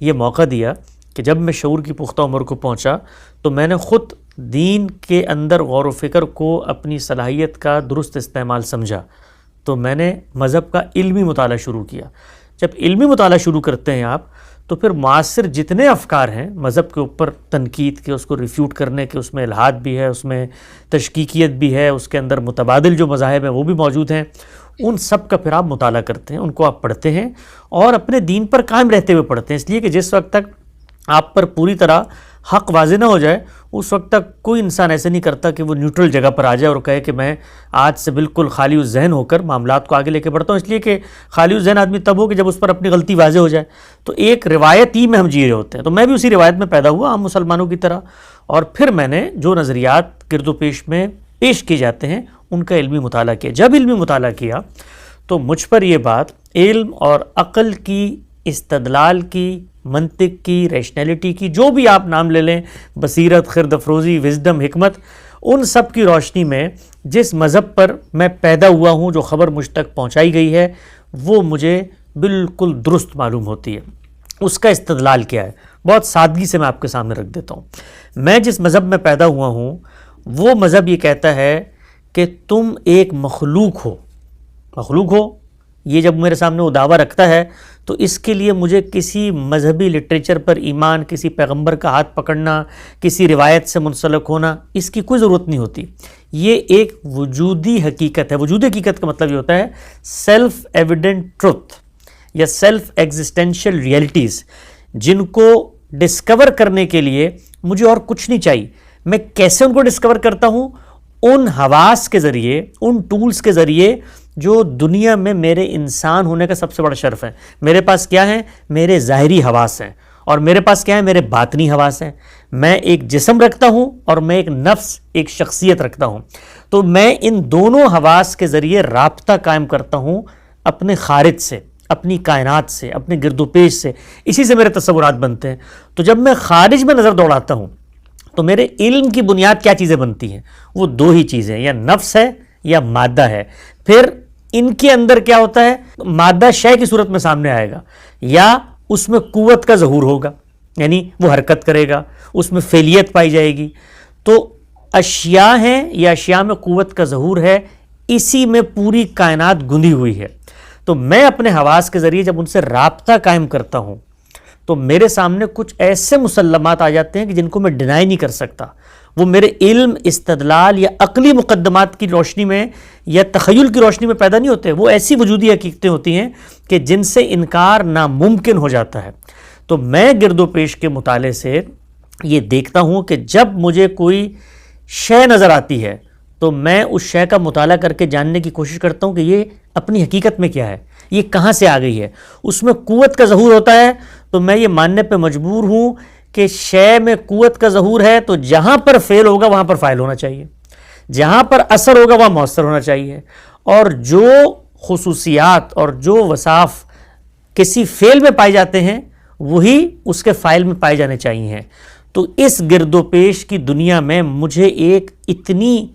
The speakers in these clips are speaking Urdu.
یہ موقع دیا کہ جب میں شعور کی پختہ عمر کو پہنچا تو میں نے خود دین کے اندر غور و فکر کو اپنی صلاحیت کا درست استعمال سمجھا، تو میں نے مذہب کا علمی مطالعہ شروع کیا۔ جب علمی مطالعہ شروع کرتے ہیں آپ تو پھر معاصر جتنے افکار ہیں مذہب کے اوپر تنقید کے، اس کو ریفیوٹ کرنے کے، اس میں الحاد بھی ہے، اس میں تشکیکیت بھی ہے، اس کے اندر متبادل جو مذاہب ہیں وہ بھی موجود ہیں، ان سب کا پھر آپ مطالعہ کرتے ہیں، ان کو آپ پڑھتے ہیں اور اپنے دین پر قائم رہتے ہوئے پڑھتے ہیں، اس لیے کہ جس وقت تک آپ پر پوری طرح حق واضح نہ ہو جائے اس وقت تک کوئی انسان ایسے نہیں کرتا کہ وہ نیوٹرل جگہ پر آ جائے اور کہے کہ میں آج سے بالکل خالی الذہن ہو کر معاملات کو آگے لے کے بڑھتا ہوں، اس لیے کہ خالی الذہن آدمی تب ہو کہ جب اس پر اپنی غلطی واضح ہو جائے۔ تو ایک روایتی میں ہم جی رہے ہوتے ہیں، تو میں بھی اسی روایت میں پیدا ہوا عام مسلمانوں کی طرح، اور پھر میں نے جو نظریات گرد و پیش میں پیش کیے جاتے ہیں ان کا علمی مطالعہ کیا۔ جب علمی مطالعہ کیا تو مجھ پر یہ بات علم اور عقل کی، استدلال کی، منطق کی، ریشنلٹی کی، جو بھی آپ نام لے لیں، بصیرت، خرد افروزی، وزڈم، حکمت، ان سب کی روشنی میں جس مذہب پر میں پیدا ہوا ہوں، جو خبر مجھ تک پہنچائی گئی ہے، وہ مجھے بالکل درست معلوم ہوتی ہے۔ اس کا استدلال کیا ہے بہت سادگی سے میں آپ کے سامنے رکھ دیتا ہوں۔ میں جس مذہب میں پیدا ہوا ہوں وہ مذہب یہ کہتا ہے کہ تم ایک مخلوق ہو۔ مخلوق ہو یہ جب میرے سامنے وہ دعویٰ رکھتا ہے تو اس کے لیے مجھے کسی مذہبی لٹریچر پر ایمان، کسی پیغمبر کا ہاتھ پکڑنا، کسی روایت سے منسلک ہونا، اس کی کوئی ضرورت نہیں ہوتی۔ یہ ایک وجودی حقیقت ہے۔ وجودی حقیقت کا مطلب یہ ہوتا ہے سیلف ایویڈنٹ ٹروتھ یا سیلف ایگزسٹینشیل ریئلٹیز، جن کو ڈسکور کرنے کے لیے مجھے اور کچھ نہیں چاہیے۔ میں کیسے ان کو ڈسکور کرتا ہوں؟ ان حواس کے ذریعے، ان ٹولز کے ذریعے جو دنیا میں میرے انسان ہونے کا سب سے بڑا شرف ہے۔ میرے پاس کیا ہے؟ میرے ظاہری حواس ہیں، اور میرے پاس کیا ہے؟ میرے باطنی حواس ہیں۔ میں ایک جسم رکھتا ہوں اور میں ایک نفس، ایک شخصیت رکھتا ہوں، تو میں ان دونوں حواس کے ذریعے رابطہ قائم کرتا ہوں اپنے خارج سے، اپنی کائنات سے، اپنے گرد و پیش سے۔ اسی سے میرے تصورات بنتے ہیں۔ تو جب میں خارج میں نظر دوڑاتا ہوں تو میرے علم کی بنیاد کیا چیزیں بنتی ہیں؟ وہ دو ہی چیزیں، یا نفس ہے یا مادہ ہے۔ پھر ان کے اندر کیا ہوتا ہے؟ مادہ شے کی صورت میں سامنے آئے گا، یا اس میں قوت کا ظہور ہوگا، یعنی وہ حرکت کرے گا، اس میں فعلیت پائی جائے گی۔ تو اشیاء ہیں یا اشیاء میں قوت کا ظہور ہے، اسی میں پوری کائنات گندھی ہوئی ہے۔ تو میں اپنے حواس کے ذریعے جب ان سے رابطہ قائم کرتا ہوں تو میرے سامنے کچھ ایسے مسلمات آ جاتے ہیں کہ جن کو میں ڈینائی نہیں کر سکتا۔ وہ میرے علم، استدلال یا عقلی مقدمات کی روشنی میں یا تخیل کی روشنی میں پیدا نہیں ہوتے، وہ ایسی وجودی حقیقتیں ہوتی ہیں کہ جن سے انکار ناممکن ہو جاتا ہے۔ تو میں گرد و پیش کے مطالعے سے یہ دیکھتا ہوں کہ جب مجھے کوئی شے نظر آتی ہے تو میں اس شے کا مطالعہ کر کے جاننے کی کوشش کرتا ہوں کہ یہ اپنی حقیقت میں کیا ہے، یہ کہاں سے آ گئی ہے۔ اس میں قوت کا ظہور ہوتا ہے تو میں یہ ماننے پہ مجبور ہوں کہ شے میں قوت کا ظہور ہے تو جہاں پر فعل ہوگا وہاں پر فاعل ہونا چاہیے، جہاں پر اثر ہوگا وہاں مؤثر ہونا چاہیے، اور جو خصوصیات اور جو وصاف کسی فعل میں پائے جاتے ہیں وہی اس کے فاعل میں پائے جانے چاہیے۔ تو اس گرد و پیش کی دنیا میں مجھے ایک اتنی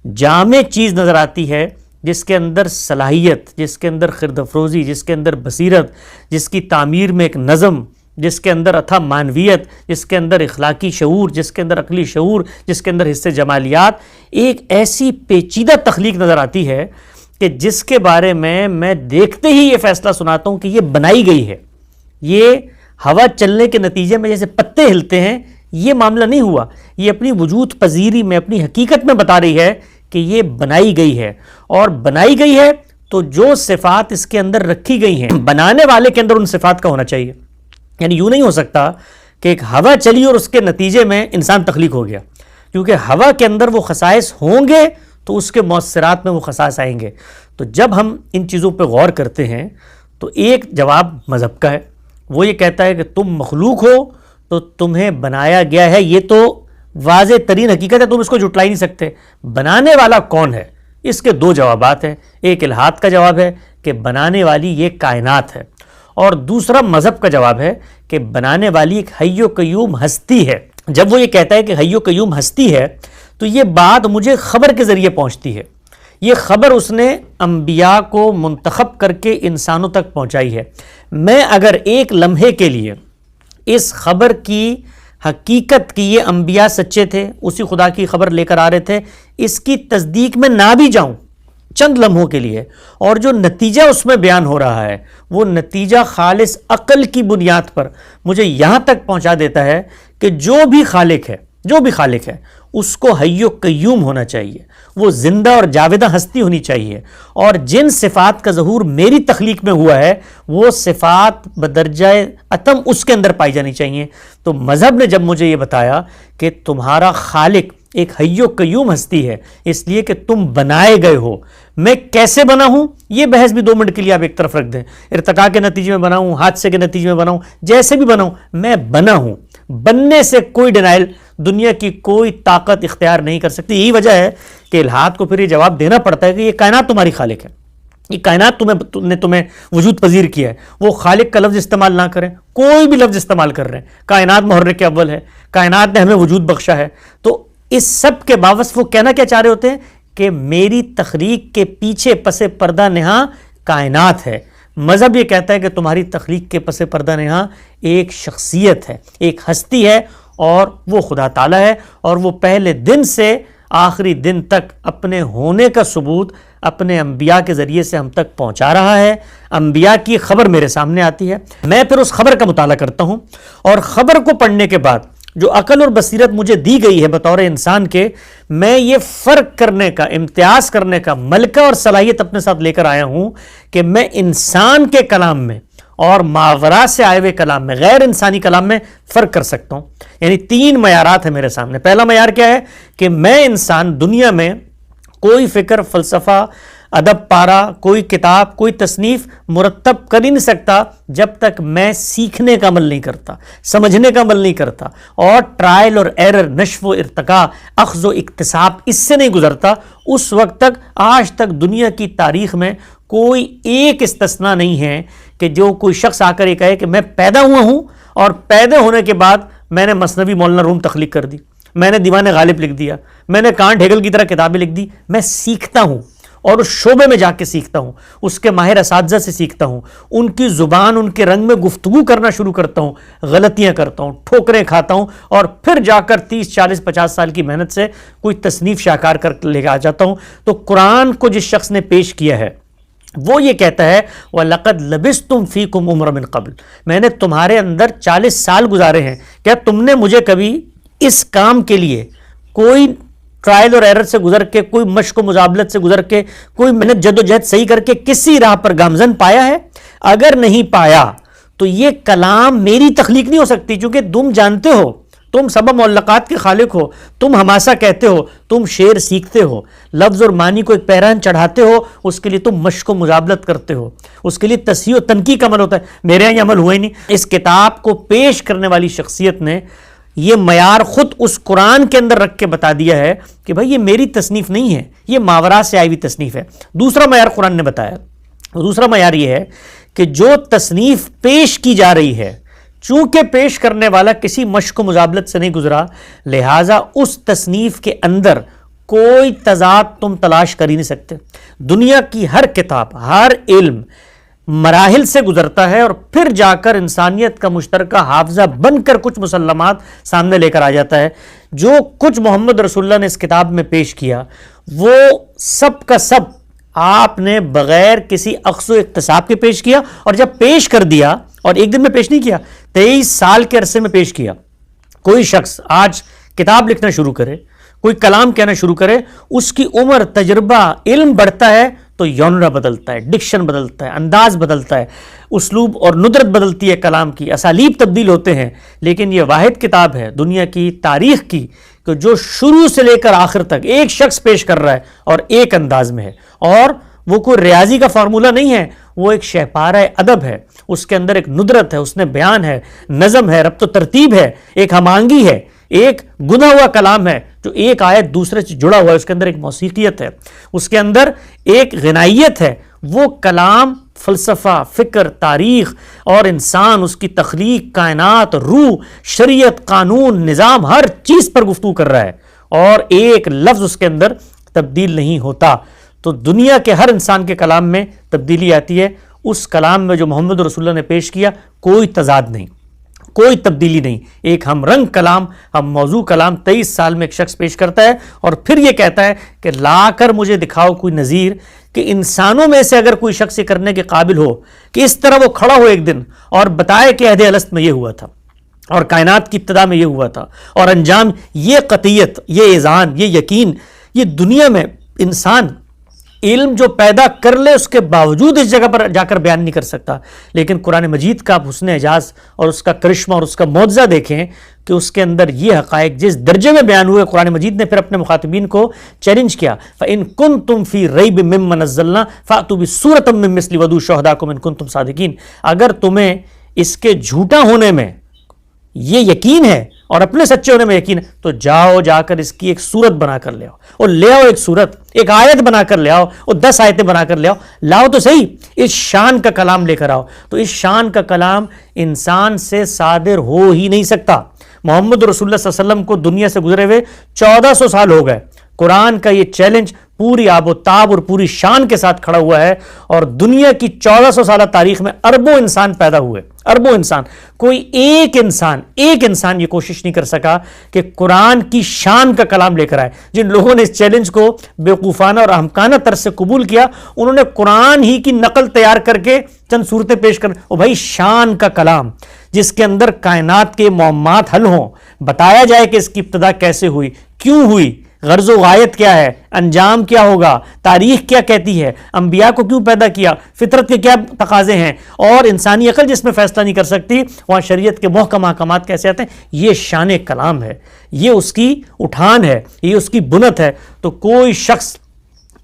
جامع چیز نظر آتی ہے جس کے اندر صلاحیت، جس کے اندر خرد افروزی، جس کے اندر بصیرت، جس کی تعمیر میں ایک نظم، جس کے اندر اتھا معنویت، جس کے اندر اخلاقی شعور، جس کے اندر عقلی شعور، جس کے اندر حصے جمالیات، ایک ایسی پیچیدہ تخلیق نظر آتی ہے کہ جس کے بارے میں دیکھتے ہی یہ فیصلہ سناتا ہوں کہ یہ بنائی گئی ہے۔ یہ ہوا چلنے کے نتیجے میں جیسے پتے ہلتے ہیں، یہ معاملہ نہیں ہوا، یہ اپنی وجود پذیری میں، اپنی حقیقت میں بتا رہی ہے کہ یہ بنائی گئی ہے، اور بنائی گئی ہے تو جو صفات اس کے اندر رکھی گئی ہیں بنانے والے کے اندر ان صفات کا ہونا چاہیے۔ یعنی یوں نہیں ہو سکتا کہ ایک ہوا چلی اور اس کے نتیجے میں انسان تخلیق ہو گیا، کیونکہ ہوا کے اندر وہ خصائص ہوں گے تو اس کے مؤثرات میں وہ خصائص آئیں گے۔ تو جب ہم ان چیزوں پہ غور کرتے ہیں تو ایک جواب مذہب کا ہے، وہ یہ کہتا ہے کہ تم مخلوق ہو تو تمہیں بنایا گیا ہے، یہ تو واضح ترین حقیقت ہے، تم اس کو جھٹلا ہی نہیں سکتے۔ بنانے والا کون ہے؟ اس کے دو جوابات ہیں، ایک الحاد کا جواب ہے کہ بنانے والی یہ کائنات ہے، اور دوسرا مذہب کا جواب ہے کہ بنانے والی ایک حی و قیوم ہستی ہے۔ جب وہ یہ کہتا ہے کہ حی و قیوم ہستی ہے تو یہ بات مجھے خبر کے ذریعے پہنچتی ہے، یہ خبر اس نے انبیاء کو منتخب کر کے انسانوں تک پہنچائی ہے۔ میں اگر ایک لمحے کے لیے اس خبر کی حقیقت کی یہ انبیاء سچے تھے، اسی خدا کی خبر لے کر آ رہے تھے، اس کی تصدیق میں نہ بھی جاؤں چند لمحوں کے لیے، اور جو نتیجہ اس میں بیان ہو رہا ہے وہ نتیجہ خالص عقل کی بنیاد پر مجھے یہاں تک پہنچا دیتا ہے کہ جو بھی خالق ہے اس کو حی و قیوم ہونا چاہیے، وہ زندہ اور جاودہ ہستی ہونی چاہیے، اور جن صفات کا ظہور میری تخلیق میں ہوا ہے وہ صفات بدرجہ اتم اس کے اندر پائی جانی چاہیے۔ تو مذہب نے جب مجھے یہ بتایا کہ تمہارا خالق ایک حی و قیوم ہستی ہے، اس لیے کہ تم بنائے گئے ہو، میں کیسے بنا ہوں یہ بحث بھی 2 منٹ کے لیے آپ ایک طرف رکھ دیں، ارتقاء کے نتیجے میں بنا ہوں، حادثے کے نتیجے میں بنا ہوں، جیسے بھی بنا ہوں، میں بنا ہوں، بننے سے کوئی ڈینائل دنیا کی کوئی طاقت اختیار نہیں کر سکتی۔ یہی وجہ ہے کہ الحاد کو پھر یہ جواب دینا پڑتا ہے کہ یہ کائنات تمہاری خالق ہے، یہ کائنات تمہیں وجود پذیر کیا ہے، وہ خالق کا لفظ استعمال نہ کریں، کوئی بھی لفظ استعمال کر رہے ہیں، کائنات محرک اول ہے، کائنات نے ہمیں وجود بخشا ہے، تو اس سب کے باوجود وہ کہنا کیا چاہ رہے ہوتے ہیں کہ میری تخلیق کے پیچھے پس پردہ نہاں کائنات ہے۔ مذہب یہ کہتا ہے کہ تمہاری تخلیق کے پس پردہ نہاں ایک شخصیت ہے، ایک ہستی ہے، اور وہ خدا تعالیٰ ہے، اور وہ پہلے دن سے آخری دن تک اپنے ہونے کا ثبوت اپنے انبیاء کے ذریعے سے ہم تک پہنچا رہا ہے۔ انبیاء کی خبر میرے سامنے آتی ہے، میں پھر اس خبر کا مطالعہ کرتا ہوں، اور خبر کو پڑھنے کے بعد جو عقل اور بصیرت مجھے دی گئی ہے بطور انسان کے، میں یہ فرق کرنے کا، امتیاز کرنے کا ملکہ اور صلاحیت اپنے ساتھ لے کر آیا ہوں کہ میں انسان کے کلام میں اور ماوراء سے آئے ہوئے کلام میں، غیر انسانی کلام میں فرق کر سکتا ہوں۔ یعنی 3 معیارات ہیں میرے سامنے۔ پہلا معیار کیا ہے کہ میں انسان دنیا میں کوئی فکر، فلسفہ، ادب پارا، کوئی کتاب، کوئی تصنیف مرتب کر ہی نہیں سکتا جب تک میں سیکھنے کا عمل نہیں کرتا، سمجھنے کا عمل نہیں کرتا، اور ٹرائل اور ایرر، نشو و ارتقاء، اخذ و اکتساب اس سے نہیں گزرتا۔ اس وقت تک، آج تک دنیا کی تاریخ میں کوئی ایک استثناء نہیں ہے کہ جو کوئی شخص آ کر یہ کہے کہ میں پیدا ہوا ہوں اور پیدا ہونے کے بعد میں نے مثنوی مولانا روم تخلیق کر دی، میں نے دیوان غالب لکھ دیا، میں نے کانٹ ہیگل کی طرح کتابیں لکھ دی۔ میں سیکھتا ہوں، اور اس شعبے میں جا کے سیکھتا ہوں، اس کے ماہر اساتذہ سے سیکھتا ہوں، ان کی زبان، ان کے رنگ میں گفتگو کرنا شروع کرتا ہوں، غلطیاں کرتا ہوں، ٹھوکریں کھاتا ہوں، اور پھر جا کر 30 40 50 سال کی محنت سے کوئی تصنیف شاہکار کر لے کے آ جاتا ہوں۔ تو قرآن کو جس شخص نے پیش کیا ہے وہ یہ کہتا ہے وَلَقَدْ لَبِثْتُمْ فِيكُمْ عُمْرًا مِّن قَبْلُ، میں نے تمہارے اندر 40 سال گزارے ہیں، کیا تم نے مجھے کبھی اس کام کے لیے کوئی ٹرائل اور ایرر سے گزر کے، کوئی مشق و مزابلت سے گزر کے، کوئی محنت جد و جہد صحیح کر کے کسی راہ پر گامزن پایا ہے؟ اگر نہیں پایا تو یہ کلام میری تخلیق نہیں ہو سکتی، چونکہ تم جانتے ہو، تم سبب معلقات کے خالق ہو، تم ہماسا کہتے ہو، تم شعر سیکھتے ہو، لفظ اور معنی کو ایک پیران چڑھاتے ہو، اس کے لیے تم مشق و مزابلت کرتے ہو، اس کے لیے تصحیح و تنقیح کا عمل ہوتا ہے، میرے یہاں یہ عمل ہوا ہی نہیں۔ اس کتاب کو پیش کرنے والی شخصیت نے یہ معیار خود اس قرآن کے اندر رکھ کے بتا دیا ہے کہ بھائی یہ میری تصنیف نہیں ہے، یہ ماوراء سے آئی ہوئی تصنیف ہے۔ دوسرا معیار قرآن نے بتایا، دوسرا معیار یہ ہے کہ جو تصنیف پیش کی جا رہی ہے، چونکہ پیش کرنے والا کسی مشق و مزابلت سے نہیں گزرا، لہٰذا اس تصنیف کے اندر کوئی تضاد تم تلاش کر ہی نہیں سکتے۔ دنیا کی ہر کتاب، ہر علم مراحل سے گزرتا ہے، اور پھر جا کر انسانیت کا مشترکہ حافظہ بن کر کچھ مسلمات سامنے لے کر آ جاتا ہے۔ جو کچھ محمد رسول اللہ نے اس کتاب میں پیش کیا، وہ سب کا سب آپ نے بغیر کسی اخذ و اکتساب کے پیش کیا، اور جب پیش کر دیا، اور ایک دن میں پیش نہیں کیا، 23 سال کے عرصے میں پیش کیا۔ کوئی شخص آج کتاب لکھنا شروع کرے، کوئی کلام کہنا شروع کرے، اس کی عمر، تجربہ، علم بڑھتا ہے تو یونرا بدلتا ہے، ڈکشن بدلتا ہے، انداز بدلتا ہے، اسلوب اور ندرت بدلتی ہے، کلام کی اسالیب تبدیل ہوتے ہیں۔ لیکن یہ واحد کتاب ہے دنیا کی تاریخ کی کہ جو شروع سے لے کر آخر تک ایک شخص پیش کر رہا ہے اور ایک انداز میں ہے، اور وہ کوئی ریاضی کا فارمولہ نہیں ہے، وہ ایک شہپارہ ادب ہے، اس کے اندر ایک ندرت ہے، اس نے بیان ہے، نظم ہے، ربط و ترتیب ہے، ایک ہم آہنگی ہے، ایک گنا ہوا کلام ہے جو ایک آیت دوسرے سے جڑا ہوا ہے، اس کے اندر ایک موسیقیت ہے، اس کے اندر ایک غنائیت ہے۔ وہ کلام فلسفہ، فکر، تاریخ اور انسان، اس کی تخلیق، کائنات، روح، شریعت، قانون، نظام، ہر چیز پر گفتگو کر رہا ہے، اور ایک لفظ اس کے اندر تبدیل نہیں ہوتا۔ تو دنیا کے ہر انسان کے کلام میں تبدیلی آتی ہے، اس کلام میں جو محمد رسول اللہ نے پیش کیا کوئی تضاد نہیں، کوئی تبدیلی نہیں. ایک ہم رنگ کلام، ہم موضوع کلام 23 سال میں ایک شخص پیش کرتا ہے اور پھر یہ کہتا ہے کہ لا کر مجھے دکھاؤ کوئی نظیر کہ انسانوں میں سے اگر کوئی شخص یہ کرنے کے قابل ہو کہ اس طرح وہ کھڑا ہو ایک دن اور بتائے کہ عہد الست میں یہ ہوا تھا اور کائنات کی ابتدا میں یہ ہوا تھا اور انجام یہ قطعیت، یہ اذعان، یہ یقین. یہ دنیا میں انسان علم جو پیدا کر لے اس کے باوجود اس جگہ پر جا کر بیان نہیں کر سکتا. لیکن قرآن مجید کا آپ حسن اعجاز اور اس کا کرشمہ اور اس کا معجزہ دیکھیں کہ اس کے اندر یہ حقائق جس درجے میں بیان ہوئے. قرآن مجید نے پھر اپنے مخاطبین کو چیلنج کیا، فَإِن كُنتُم فِي رَيْبٍ مِّمَّا نَزَّلْنَا فَأْتُوا بِسُورَةٍ مِّن مِّثْلِهِ وَادْعُوا شُهَدَاءَكُمْ إِن كُنتُم صَادِقِينَ. اگر تمہیں اس کے جھوٹا ہونے میں یہ یقین ہے اور اپنے سچے ہونے میں یقین ہے تو جاؤ جا کر اس کی ایک صورت بنا کر لے آؤ اور لے آؤ ایک صورت، ایک آیت بنا کر لے آؤ اور 10 آیتیں بنا کر لے آؤ. لاؤ تو صحیح، اس شان کا کلام لے کر آؤ. تو اس شان کا کلام انسان سے صادر ہو ہی نہیں سکتا. محمد رسول اللہ صلی اللہ علیہ وسلم کو دنیا سے گزرے ہوئے 1400 سال ہو گئے. قرآن کا یہ چیلنج پوری آب و تاب اور پوری شان کے ساتھ کھڑا ہوا ہے اور دنیا کی 1400 سالہ تاریخ میں اربوں انسان پیدا ہوئے، اربوں انسان. کوئی ایک انسان یہ کوشش نہیں کر سکا کہ قرآن کی شان کا کلام لے کر آئے. جن لوگوں نے اس چیلنج کو بیوقوفانہ اور احمقانہ طرز سے قبول کیا انہوں نے قرآن ہی کی نقل تیار کر کے چند صورتیں پیش کر، او بھائی شان کا کلام جس کے اندر کائنات کے معمات حل ہوں، بتایا جائے کہ اس کی ابتدا کیسے ہوئی، کیوں ہوئی، غرض و غایت کیا ہے، انجام کیا ہوگا، تاریخ کیا کہتی ہے، انبیاء کو کیوں پیدا کیا، فطرت کے کیا تقاضے ہیں اور انسانی عقل جس میں فیصلہ نہیں کر سکتی وہاں شریعت کے محکم احکامات کیسے آتے ہیں. یہ شان کلام ہے، یہ اس کی اٹھان ہے، یہ اس کی بنت ہے. تو کوئی شخص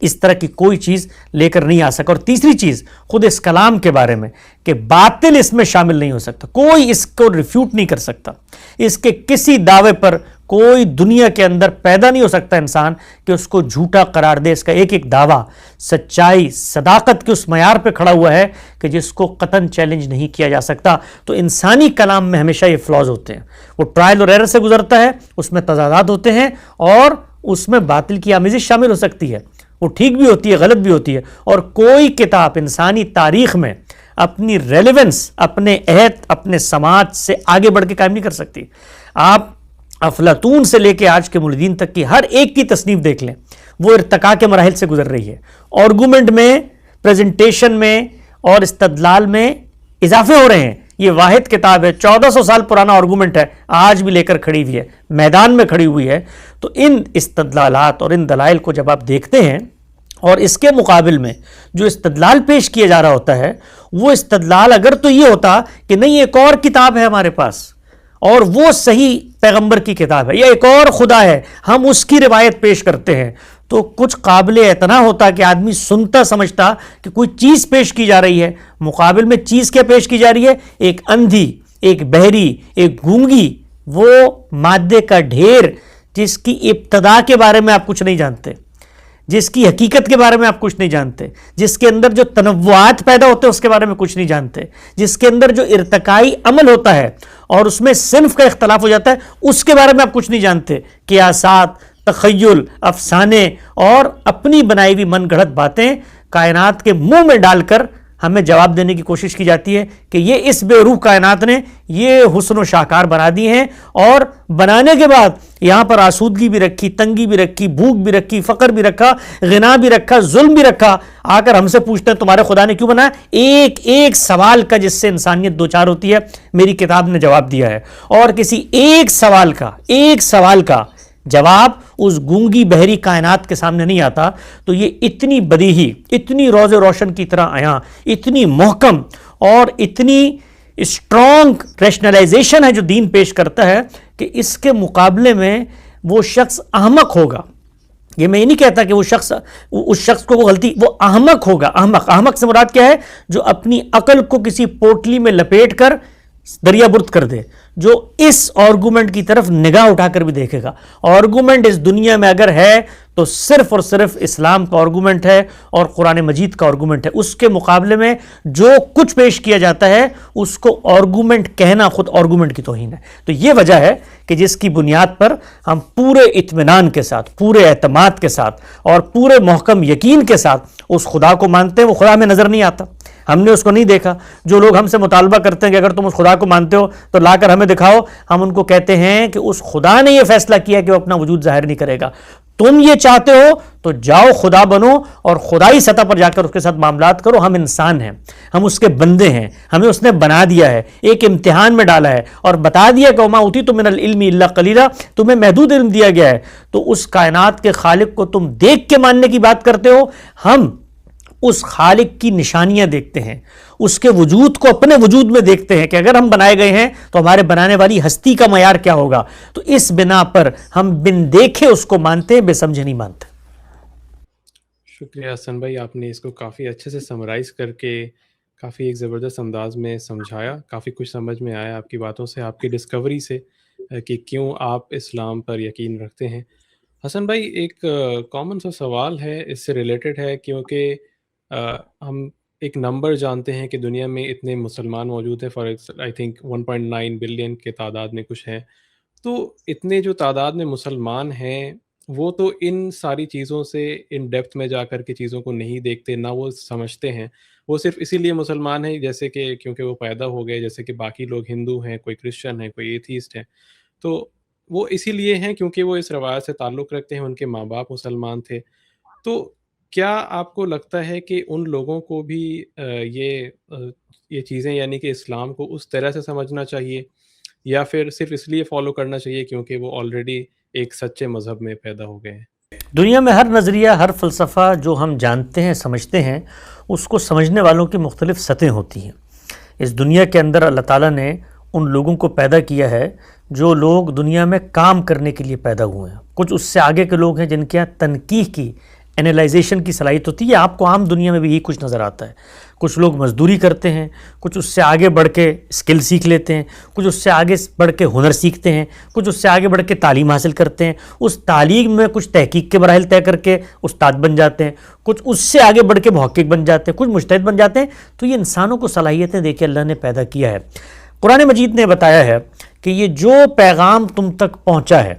اس طرح کی کوئی چیز لے کر نہیں آ سکا. اور تیسری چیز خود اس کلام کے بارے میں کہ باطل اس میں شامل نہیں ہو سکتا، کوئی اس کو ریفیوٹ نہیں کر سکتا. اس کے کسی دعوے پر کوئی دنیا کے اندر پیدا نہیں ہو سکتا انسان کہ اس کو جھوٹا قرار دے. اس کا ایک ایک دعویٰ سچائی، صداقت کے اس معیار پہ کھڑا ہوا ہے کہ جس کو قطعاً چیلنج نہیں کیا جا سکتا. تو انسانی کلام میں ہمیشہ یہ فلاز ہوتے ہیں، وہ ٹرائل اور ایرر سے گزرتا ہے، اس میں تضادات ہوتے ہیں اور اس میں باطل کی آمیزش شامل ہو سکتی ہے، وہ ٹھیک بھی ہوتی ہے، غلط بھی ہوتی ہے. اور کوئی کتاب انسانی تاریخ میں اپنی ریلیونس، اپنے عہد، اپنے سماج سے آگے بڑھ کے قائم نہیں کر سکتی. آپ افلاطون سے لے کے آج کے مولدین تک کی ہر ایک کی تصنیف دیکھ لیں، وہ ارتقاء کے مراحل سے گزر رہی ہے. آرگومنٹ میں، پریزنٹیشن میں اور استدلال میں اضافے ہو رہے ہیں. یہ واحد کتاب ہے، 1400 سال پرانا آرگومنٹ ہے، آج بھی لے کر کھڑی ہوئی ہے، میدان میں کھڑی ہوئی ہے. تو ان استدلالات اور ان دلائل کو جب آپ دیکھتے ہیں اور اس کے مقابل میں جو استدلال پیش کیا جا رہا ہوتا ہے وہ استدلال اگر تو یہ ہوتا کہ نہیں ایک اور کتاب ہے ہمارے پاس اور وہ صحیح پیغمبر کی کتاب ہے یا ایک اور خدا ہے، ہم اس کی روایت پیش کرتے ہیں، تو کچھ قابل اعتنا ہوتا کہ آدمی سنتا سمجھتا کہ کوئی چیز پیش کی جا رہی ہے. مقابل میں چیز کیا پیش کی جا رہی ہے؟ ایک اندھی، ایک بہری، ایک گونگی، وہ مادے کا ڈھیر جس کی ابتدا کے بارے میں آپ کچھ نہیں جانتے، جس کی حقیقت کے بارے میں آپ کچھ نہیں جانتے، جس کے اندر جو تنوعات پیدا ہوتے ہیں اس کے بارے میں کچھ نہیں جانتے، جس کے اندر جو ارتقائی عمل ہوتا ہے اور اس میں صنف کا اختلاف ہو جاتا ہے اس کے بارے میں آپ کچھ نہیں جانتے. قیاسات، تخیل، افسانے اور اپنی بنائی ہوئی من گھڑت باتیں کائنات کے منہ میں ڈال کر ہمیں جواب دینے کی کوشش کی جاتی ہے کہ یہ اس بے روح کائنات نے یہ حسن و شاہکار بنا دی ہیں اور بنانے کے بعد یہاں پر آسودگی بھی رکھی، تنگی بھی رکھی، بھوک بھی رکھی، فقر بھی رکھا، غنا بھی رکھا، ظلم بھی رکھا. آ کر ہم سے پوچھتے ہیں تمہارے خدا نے کیوں بنایا؟ ایک ایک سوال کا جس سے انسانیت دوچار ہوتی ہے میری کتاب نے جواب دیا ہے. اور کسی ایک سوال کا جواب اس گونگی بہری کائنات کے سامنے نہیں آتا. تو یہ اتنی بدیہی، اتنی روز روشن کی طرح آیا، اتنی محکم اور اتنی اسٹرانگ ریشنلائزیشن ہے جو دین پیش کرتا ہے کہ اس کے مقابلے میں وہ شخص احمق ہوگا. یہ میں یہ نہیں کہتا کہ اس شخص کو وہ غلطی، وہ احمق ہوگا. احمق سے مراد کیا ہے؟ جو اپنی عقل کو کسی پوٹلی میں لپیٹ کر دریا برد کر دے، جو اس آرگومنٹ کی طرف نگاہ اٹھا کر بھی دیکھے گا. آرگومنٹ اس دنیا میں اگر ہے تو صرف اور صرف اسلام کا آرگومنٹ ہے اور قرآن مجید کا آرگومنٹ ہے. اس کے مقابلے میں جو کچھ پیش کیا جاتا ہے اس کو آرگومنٹ کہنا خود آرگومنٹ کی توہین ہے. تو یہ وجہ ہے کہ جس کی بنیاد پر ہم پورے اطمینان کے ساتھ، پورے اعتماد کے ساتھ اور پورے محکم یقین کے ساتھ اس خدا کو مانتے ہیں. وہ خدا میں نظر نہیں آتا، ہم نے اس کو نہیں دیکھا. جو لوگ ہم سے مطالبہ کرتے ہیں کہ اگر تم اس خدا کو مانتے ہو تو لا کر ہمیں دکھاؤ, ہم ان کو کہتے ہیں کہ اس خدا نے یہ فیصلہ کیا کہ وہ اپنا وجود ظاہر نہیں کرے گا. تم یہ چاہتے ہو تو جاؤ خدا بنو اور خدائی سطح پر جا کر اس کے ساتھ معاملات کرو. ہم انسان ہیں, ہم اس کے بندے ہیں, ہمیں اس نے بنا دیا ہے, ایک امتحان میں ڈالا ہے اور بتا دیا کہ وما اوتیتم من العلم الا قلیلا, تمہیں محدود علم دیا گیا ہے. تو اس کائنات کے خالق کو تم دیکھ کے ماننے کی بات کرتے ہو, ہم اس خالق کی نشانیاں دیکھتے ہیں, اس کے وجود کو اپنے وجود میں دیکھتے ہیں کہ اگر ہم بنائے گئے ہیں تو ہمارے بنانے والی ہستی کا معیار کیا ہوگا. تو اس بنا پر ہم بن دیکھے اس کو مانتے ہیں, بے سمجھے نہیں مانتے. شکریہ حسن بھائی, آپ نے اس کو کافی اچھے سے سمرائز کر کے کافی ایک زبردست انداز میں سمجھایا. کافی کچھ سمجھ میں آیا آپ کی باتوں سے, آپ کی ڈسکوری سے کہ کیوں آپ اسلام پر یقین رکھتے ہیں. حسن بھائی, ایک کامن سا سوال ہے, اس سے ریلیٹڈ ہے, کیونکہ ہم ایک نمبر جانتے ہیں کہ دنیا میں اتنے مسلمان موجود ہیں, فار آئی تھنک 1.9 بلین کے تعداد میں کچھ ہیں. تو اتنے جو تعداد میں مسلمان ہیں وہ تو ان ساری چیزوں سے ان ڈیپتھ میں جا کر کے چیزوں کو نہیں دیکھتے, نہ وہ سمجھتے ہیں. وہ صرف اسی لیے مسلمان ہیں جیسے کہ کیونکہ وہ پیدا ہو گئے, جیسے کہ باقی لوگ ہندو ہیں, کوئی کرسچن ہے, کوئی ایتھیسٹ ہے. تو وہ اسی لیے ہیں کیونکہ وہ اس روایت سے تعلق رکھتے ہیں, ان کے ماں باپ مسلمان تھے. تو کیا آپ کو لگتا ہے کہ ان لوگوں کو بھی یہ چیزیں یعنی کہ اسلام کو اس طرح سے سمجھنا چاہیے, یا پھر صرف اس لیے فالو کرنا چاہیے کیونکہ وہ آلریڈی ایک سچے مذہب میں پیدا ہو گئے ہیں؟ دنیا میں ہر نظریہ, ہر فلسفہ جو ہم جانتے ہیں, سمجھتے ہیں, اس کو سمجھنے والوں کی مختلف سطحیں ہوتی ہیں. اس دنیا کے اندر اللہ تعالیٰ نے ان لوگوں کو پیدا کیا ہے جو لوگ دنیا میں کام کرنے کے لیے پیدا ہوئے ہیں. کچھ اس سے آگے کے لوگ ہیں جن کے یہاں تنقیح کی, انالائزیشن کی صلاحیت ہوتی ہے. آپ کو عام دنیا میں بھی یہی کچھ نظر آتا ہے. کچھ لوگ مزدوری کرتے ہیں, کچھ اس سے آگے بڑھ کے اسکل سیکھ لیتے ہیں, کچھ اس سے آگے بڑھ کے ہنر سیکھتے ہیں, کچھ اس سے آگے بڑھ کے تعلیم حاصل کرتے ہیں, اس تعلیم میں کچھ تحقیق کے مراحل طے کر کے استاد بن جاتے ہیں, کچھ اس سے آگے بڑھ کے محقق بن جاتے ہیں, کچھ مجتہد بن جاتے ہیں. تو یہ انسانوں کو صلاحیتیں دے کے اللہ نے پیدا کیا ہے. قرآن مجید نے بتایا ہے کہ یہ جو پیغام تم تک پہنچا ہے,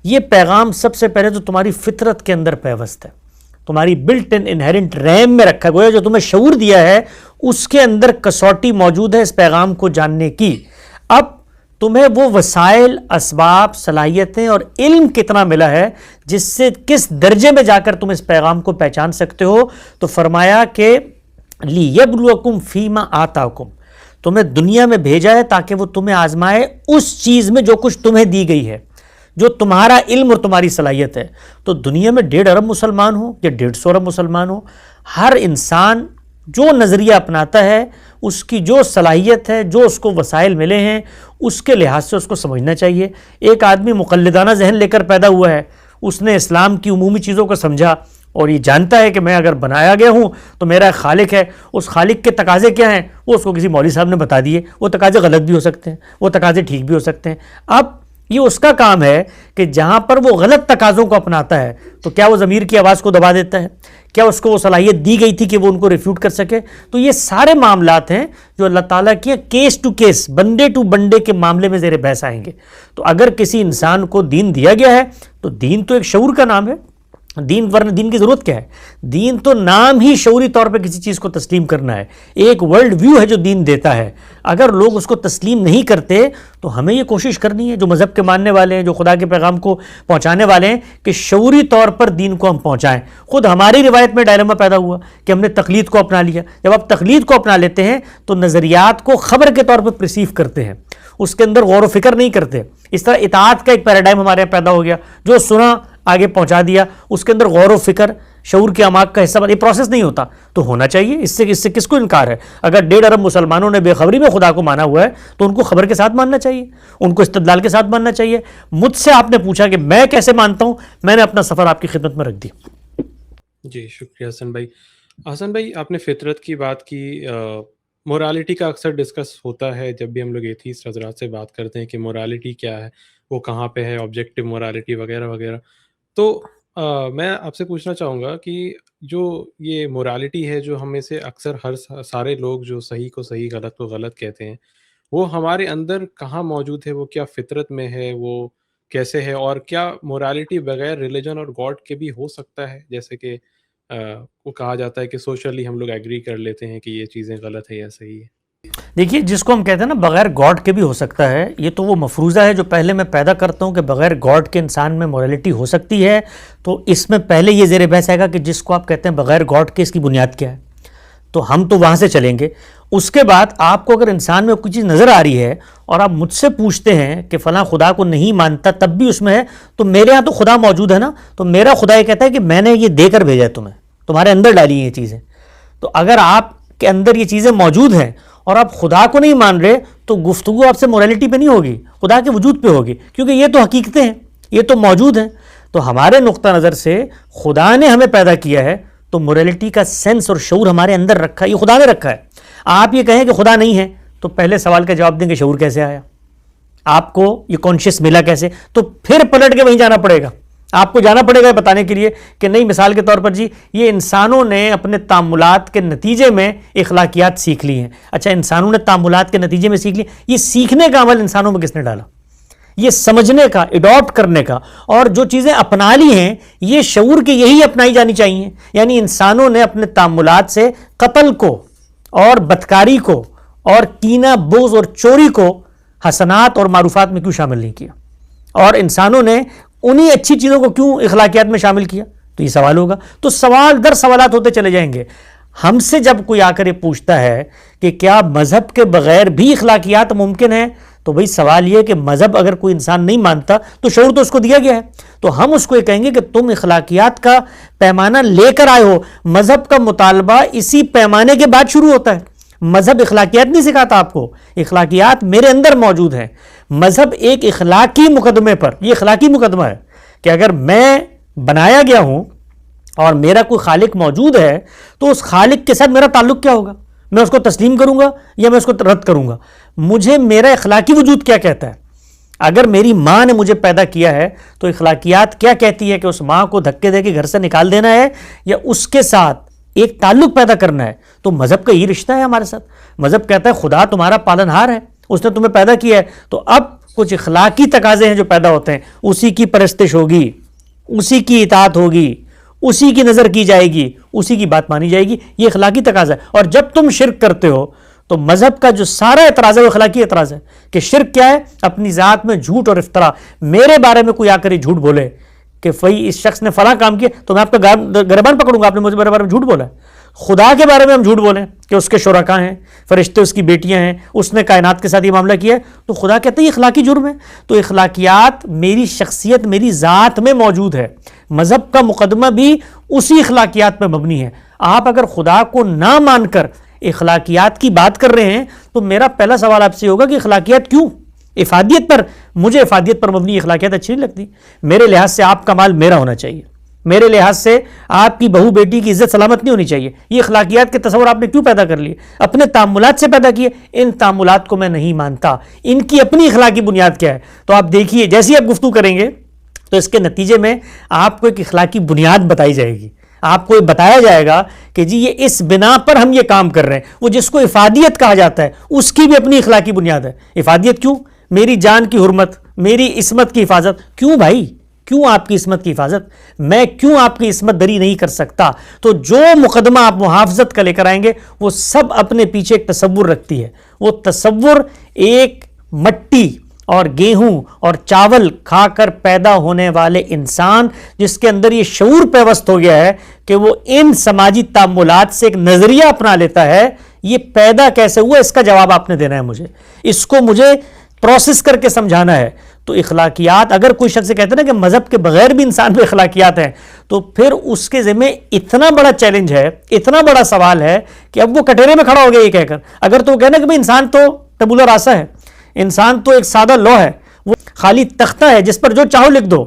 یہ پیغام سب سے پہلے تو تمہاری فطرت کے اندر پیوست ہے, تمہاری بلٹ ان انہیرنٹ ریم میں رکھا گیا, جو تمہیں شعور دیا ہے اس کے اندر کسوٹی موجود ہے اس پیغام کو جاننے کی. اب تمہیں وہ وسائل, اسباب, صلاحیتیں اور علم کتنا ملا ہے جس سے کس درجے میں جا کر تم اس پیغام کو پہچان سکتے ہو. تو فرمایا کہ لِیَبْلُوَکُمْ فِیمَا آتَاکُمْ, تمہیں دنیا میں بھیجا ہے تاکہ وہ تمہیں آزمائے اس چیز میں جو کچھ تمہیں دی گئی ہے, جو تمہارا علم اور تمہاری صلاحیت ہے. تو دنیا میں 1.5 ارب مسلمان ہو یا 150 ارب مسلمان ہو, ہر انسان جو نظریہ اپناتا ہے اس کی جو صلاحیت ہے, جو اس کو وسائل ملے ہیں, اس کے لحاظ سے اس کو سمجھنا چاہیے. ایک آدمی مقلدانہ ذہن لے کر پیدا ہوا ہے, اس نے اسلام کی عمومی چیزوں کو سمجھا اور یہ جانتا ہے کہ میں اگر بنایا گیا ہوں تو میرا ایک خالق ہے, اس خالق کے تقاضے کیا ہیں وہ اس کو کسی مولوی صاحب نے بتا دیے. وہ تقاضے غلط بھی ہو سکتے ہیں, وہ تقاضے ٹھیک بھی ہو سکتے ہیں. اب یہ اس کا کام ہے کہ جہاں پر وہ غلط تقاضوں کو اپناتا ہے تو کیا وہ ضمیر کی آواز کو دبا دیتا ہے, کیا اس کو وہ صلاحیت دی گئی تھی کہ وہ ان کو ریفیوٹ کر سکے. تو یہ سارے معاملات ہیں جو اللہ تعالیٰ کی کیس ٹو کیس, بندے ٹو بندے کے معاملے میں زیر بحث آئیں گے. تو اگر کسی انسان کو دین دیا گیا ہے تو دین تو ایک شعور کا نام ہے. دین, ورنہ دین کی ضرورت کیا ہے؟ دین تو نام ہی شعوری طور پہ کسی چیز کو تسلیم کرنا ہے. ایک ورلڈ ویو ہے جو دین دیتا ہے. اگر لوگ اس کو تسلیم نہیں کرتے تو ہمیں یہ کوشش کرنی ہے, جو مذہب کے ماننے والے ہیں, جو خدا کے پیغام کو پہنچانے والے ہیں, کہ شعوری طور پر دین کو ہم پہنچائیں. خود ہماری روایت میں ڈائلما پیدا ہوا کہ ہم نے تقلید کو اپنا لیا. جب آپ تقلید کو اپنا لیتے ہیں تو نظریات کو خبر کے طور پہ پرسیو کرتے ہیں, اس کے اندر غور و فکر نہیں کرتے. اس طرح اطاعت کا ایک پیراڈائم ہمارے یہاں پیدا ہو گیا, جو سنا آگے پہنچا دیا, اس کے اندر غور و فکر, شعور کے اعماق کا حصہ, یہ پروسیس نہیں ہوتا. تو ہونا چاہیے, اس سے کس کو انکار ہے؟ اگر 1.5 ارب مسلمانوں نے بے خبری میں خدا کو مانا ہوا ہے تو ان کو خبر کے ساتھ ماننا چاہیے, ان کو استدلال کے ساتھ ماننا چاہیے. مجھ سے آپ نے پوچھا کہ میں کیسے مانتا ہوں, میں نے اپنا سفر آپ کی خدمت میں رکھ دیا. جی شکریہ حسن بھائی. حسن بھائی, آپ نے فطرت کی بات کی. مورالٹی کا اکثر ڈسکس ہوتا ہے جب بھی ہم لوگ ایتھیسٹ حضرات سے بات کرتے ہیں کہ مورالٹی کیا ہے, وہ کہاں پہ ہے, آبجیکٹیو مورالٹی وغیرہ وغیرہ. تو میں آپ سے پوچھنا چاہوں گا کہ جو یہ مورالٹی ہے جو ہمیں سے اکثر سارے لوگ جو صحیح کو صحیح, غلط کو غلط کہتے ہیں, وہ ہمارے اندر کہاں موجود ہے؟ وہ کیا فطرت میں ہے؟ وہ کیسے ہے؟ اور کیا مورالٹی بغیر ریلیجن اور گاڈ کے بھی ہو سکتا ہے؟ جیسے کہ وہ کہا جاتا ہے کہ سوشلی ہم لوگ ایگری کر لیتے ہیں کہ یہ چیزیں غلط ہے یا صحیح ہے. دیکھیے جس کو ہم کہتے ہیں نا بغیر گاڈ کے بھی ہو سکتا ہے، یہ تو وہ مفروضہ ہے جو پہلے میں پیدا کرتا ہوں کہ بغیر گاڈ کے انسان میں مورالٹی ہو سکتی ہے. تو اس میں پہلے یہ زیر بحث آئے گا کہ جس کو آپ کہتے ہیں بغیر گاڈ کے، اس کی بنیاد کیا ہے. تو ہم تو وہاں سے چلیں گے. اس کے بعد آپ کو اگر انسان میں کوئی چیز نظر آ رہی ہے اور آپ مجھ سے پوچھتے ہیں کہ فلاں خدا کو نہیں مانتا تب بھی اس میں ہے، تو میرے ہاں تو خدا موجود ہے نا. تو میرا خدا یہ کہتا ہے کہ میں نے یہ دے کر بھیجا ہے تمہیں، تمہارے اندر ڈالی ہیں یہ چیزیں. تو اگر آپ کے اندر یہ چیزیں موجود ہیں اور آپ خدا کو نہیں مان رہے تو گفتگو آپ سے مورالٹی پہ نہیں ہوگی، خدا کے وجود پہ ہوگی، کیونکہ یہ تو حقیقتیں ہیں، یہ تو موجود ہیں. تو ہمارے نقطہ نظر سے خدا نے ہمیں پیدا کیا ہے تو مورالٹی کا سینس اور شعور ہمارے اندر رکھا ہے، یہ خدا نے رکھا ہے. آپ یہ کہیں کہ خدا نہیں ہے تو پہلے سوال کا جواب دیں کہ شعور کیسے آیا، آپ کو یہ کانشیس ملا کیسے. تو پھر پلٹ کے وہیں جانا پڑے گا، آپ کو جانا پڑے گا بتانے کے لیے کہ نہیں. مثال کے طور پر جی یہ انسانوں نے اپنے تعاملات کے نتیجے میں اخلاقیات سیکھ لی ہیں. اچھا انسانوں نے تعاملات کے نتیجے میں سیکھ لی، یہ سیکھنے کا عمل انسانوں میں کس نے ڈالا؟ یہ سمجھنے کا، اڈاپٹ کرنے کا، اور جو چیزیں اپنا لی ہیں یہ شعور کے یہی اپنائی جانی چاہیے. یعنی انسانوں نے اپنے تعاملات سے قتل کو اور بدکاری کو اور کینہ بغض اور چوری کو حسنات اور معروفات میں کیوں شامل نہیں کیا، اور انسانوں نے انہی اچھی چیزوں کو کیوں اخلاقیات میں شامل کیا؟ تو یہ سوال ہوگا. تو سوال در سوالات ہوتے چلے جائیں گے. ہم سے جب کوئی آ کر یہ پوچھتا ہے کہ کیا مذہب کے بغیر بھی اخلاقیات ممکن ہیں، تو بھئی سوال یہ کہ مذہب اگر کوئی انسان نہیں مانتا تو شعور تو اس کو دیا گیا ہے. تو ہم اس کو یہ کہیں گے کہ تم اخلاقیات کا پیمانہ لے کر آئے ہو. مذہب کا مطالبہ اسی پیمانے کے بعد شروع ہوتا ہے. مذہب اخلاقیات نہیں سکھاتا آپ کو، اخلاقیات میرے اندر موجود ہیں. مذہب ایک اخلاقی مقدمے پر، یہ اخلاقی مقدمہ ہے کہ اگر میں بنایا گیا ہوں اور میرا کوئی خالق موجود ہے تو اس خالق کے ساتھ میرا تعلق کیا ہوگا؟ میں اس کو تسلیم کروں گا یا میں اس کو رد کروں گا؟ مجھے میرا اخلاقی وجود کیا کہتا ہے؟ اگر میری ماں نے مجھے پیدا کیا ہے تو اخلاقیات کیا کہتی ہے کہ اس ماں کو دھکے دے کے گھر سے نکال دینا ہے یا اس کے ساتھ ایک تعلق پیدا کرنا ہے؟ تو مذہب کا یہ رشتہ ہے ہمارے ساتھ. مذہب کہتا ہے خدا تمہارا پالنہار ہے، اس نے تمہیں پیدا کیا ہے، تو اب کچھ اخلاقی تقاضے ہیں جو پیدا ہوتے ہیں، اسی کی پرستش ہوگی، اسی کی اطاعت ہوگی، اسی کی نظر کی جائے گی، اسی کی بات مانی جائے گی. یہ اخلاقی تقاضا ہے. اور جب تم شرک کرتے ہو تو مذہب کا جو سارا اعتراض ہے وہ اخلاقی اعتراض ہے کہ شرک کیا ہے؟ اپنی ذات میں جھوٹ اور افترا. میرے بارے میں کوئی آ کر یہ جھوٹ بولے کہ بھائی اس شخص نے فلاں کام کیا تو میں آپ کا گریبان پکڑوں گا، آپ نے مجھے میرے بارے میں جھوٹ بولا ہے. خدا کے بارے میں ہم جھوٹ بولیں کہ اس کے شرکاء ہیں، فرشتے اس کی بیٹیاں ہیں، اس نے کائنات کے ساتھ یہ معاملہ کیا ہے، تو خدا کہتا ہے یہ اخلاقی جرم ہے. تو اخلاقیات میری شخصیت، میری ذات میں موجود ہے. مذہب کا مقدمہ بھی اسی اخلاقیات پہ مبنی ہے. آپ اگر خدا کو نہ مان کر اخلاقیات کی بات کر رہے ہیں تو میرا پہلا سوال آپ سے ہوگا کہ اخلاقیات کیوں؟ افادیت پر، مجھے افادیت پر مبنی اخلاقیات اچھی نہیں لگتی. میرے لحاظ سے آپ کا مال میرا ہونا چاہیے، میرے لحاظ سے آپ کی بہو بیٹی کی عزت سلامت نہیں ہونی چاہیے. یہ اخلاقیات کے تصور آپ نے کیوں پیدا کر لیے؟ اپنے تعاملات سے پیدا کیے. ان تعاملات کو میں نہیں مانتا، ان کی اپنی اخلاقی بنیاد کیا ہے. تو آپ دیکھیے جیسے ہی آپ گفتگو کریں گے تو اس کے نتیجے میں آپ کو ایک اخلاقی بنیاد بتائی جائے گی. آپ کو یہ بتایا جائے گا کہ جی یہ اس بنا پر ہم یہ کام کر رہے ہیں. وہ جس کو افادیت کہا جاتا ہے اس کی بھی اپنی اخلاقی بنیاد ہے. افادیت کیوں؟ میری جان کی حرمت، میری عصمت کی حفاظت. کیوں بھائی؟ کیوں آپ کی عصمت کی حفاظت؟ میں کیوں آپ کی عصمت دری نہیں کر سکتا؟ تو جو مقدمہ آپ محافظت کا لے کر آئیں گے وہ سب اپنے پیچھے ایک تصور رکھتی ہے. وہ تصور ایک مٹی اور گیہوں اور چاول کھا کر پیدا ہونے والے انسان جس کے اندر یہ شعور پیوست ہو گیا ہے کہ وہ ان سماجی تعاملات سے ایک نظریہ اپنا لیتا ہے، یہ پیدا کیسے ہوا اس کا جواب آپ نے دینا ہے. مجھے اس کو مجھے پروسیس کر کے سمجھانا ہے. تو اخلاقیات، اگر کوئی شخص کہتے ہیں نا کہ مذہب کے بغیر بھی انسان میں اخلاقیات ہیں، تو پھر اس کے ذمہ اتنا بڑا چیلنج ہے، اتنا بڑا سوال ہے کہ اب وہ کٹہرے میں کھڑا ہو گیا یہ کہہ کر. اگر تو وہ کہنا کہ بھئی انسان تو ٹبولا راسا ہے، انسان تو ایک سادہ لوح ہے، وہ خالی تختہ ہے جس پر جو چاہو لکھ دو،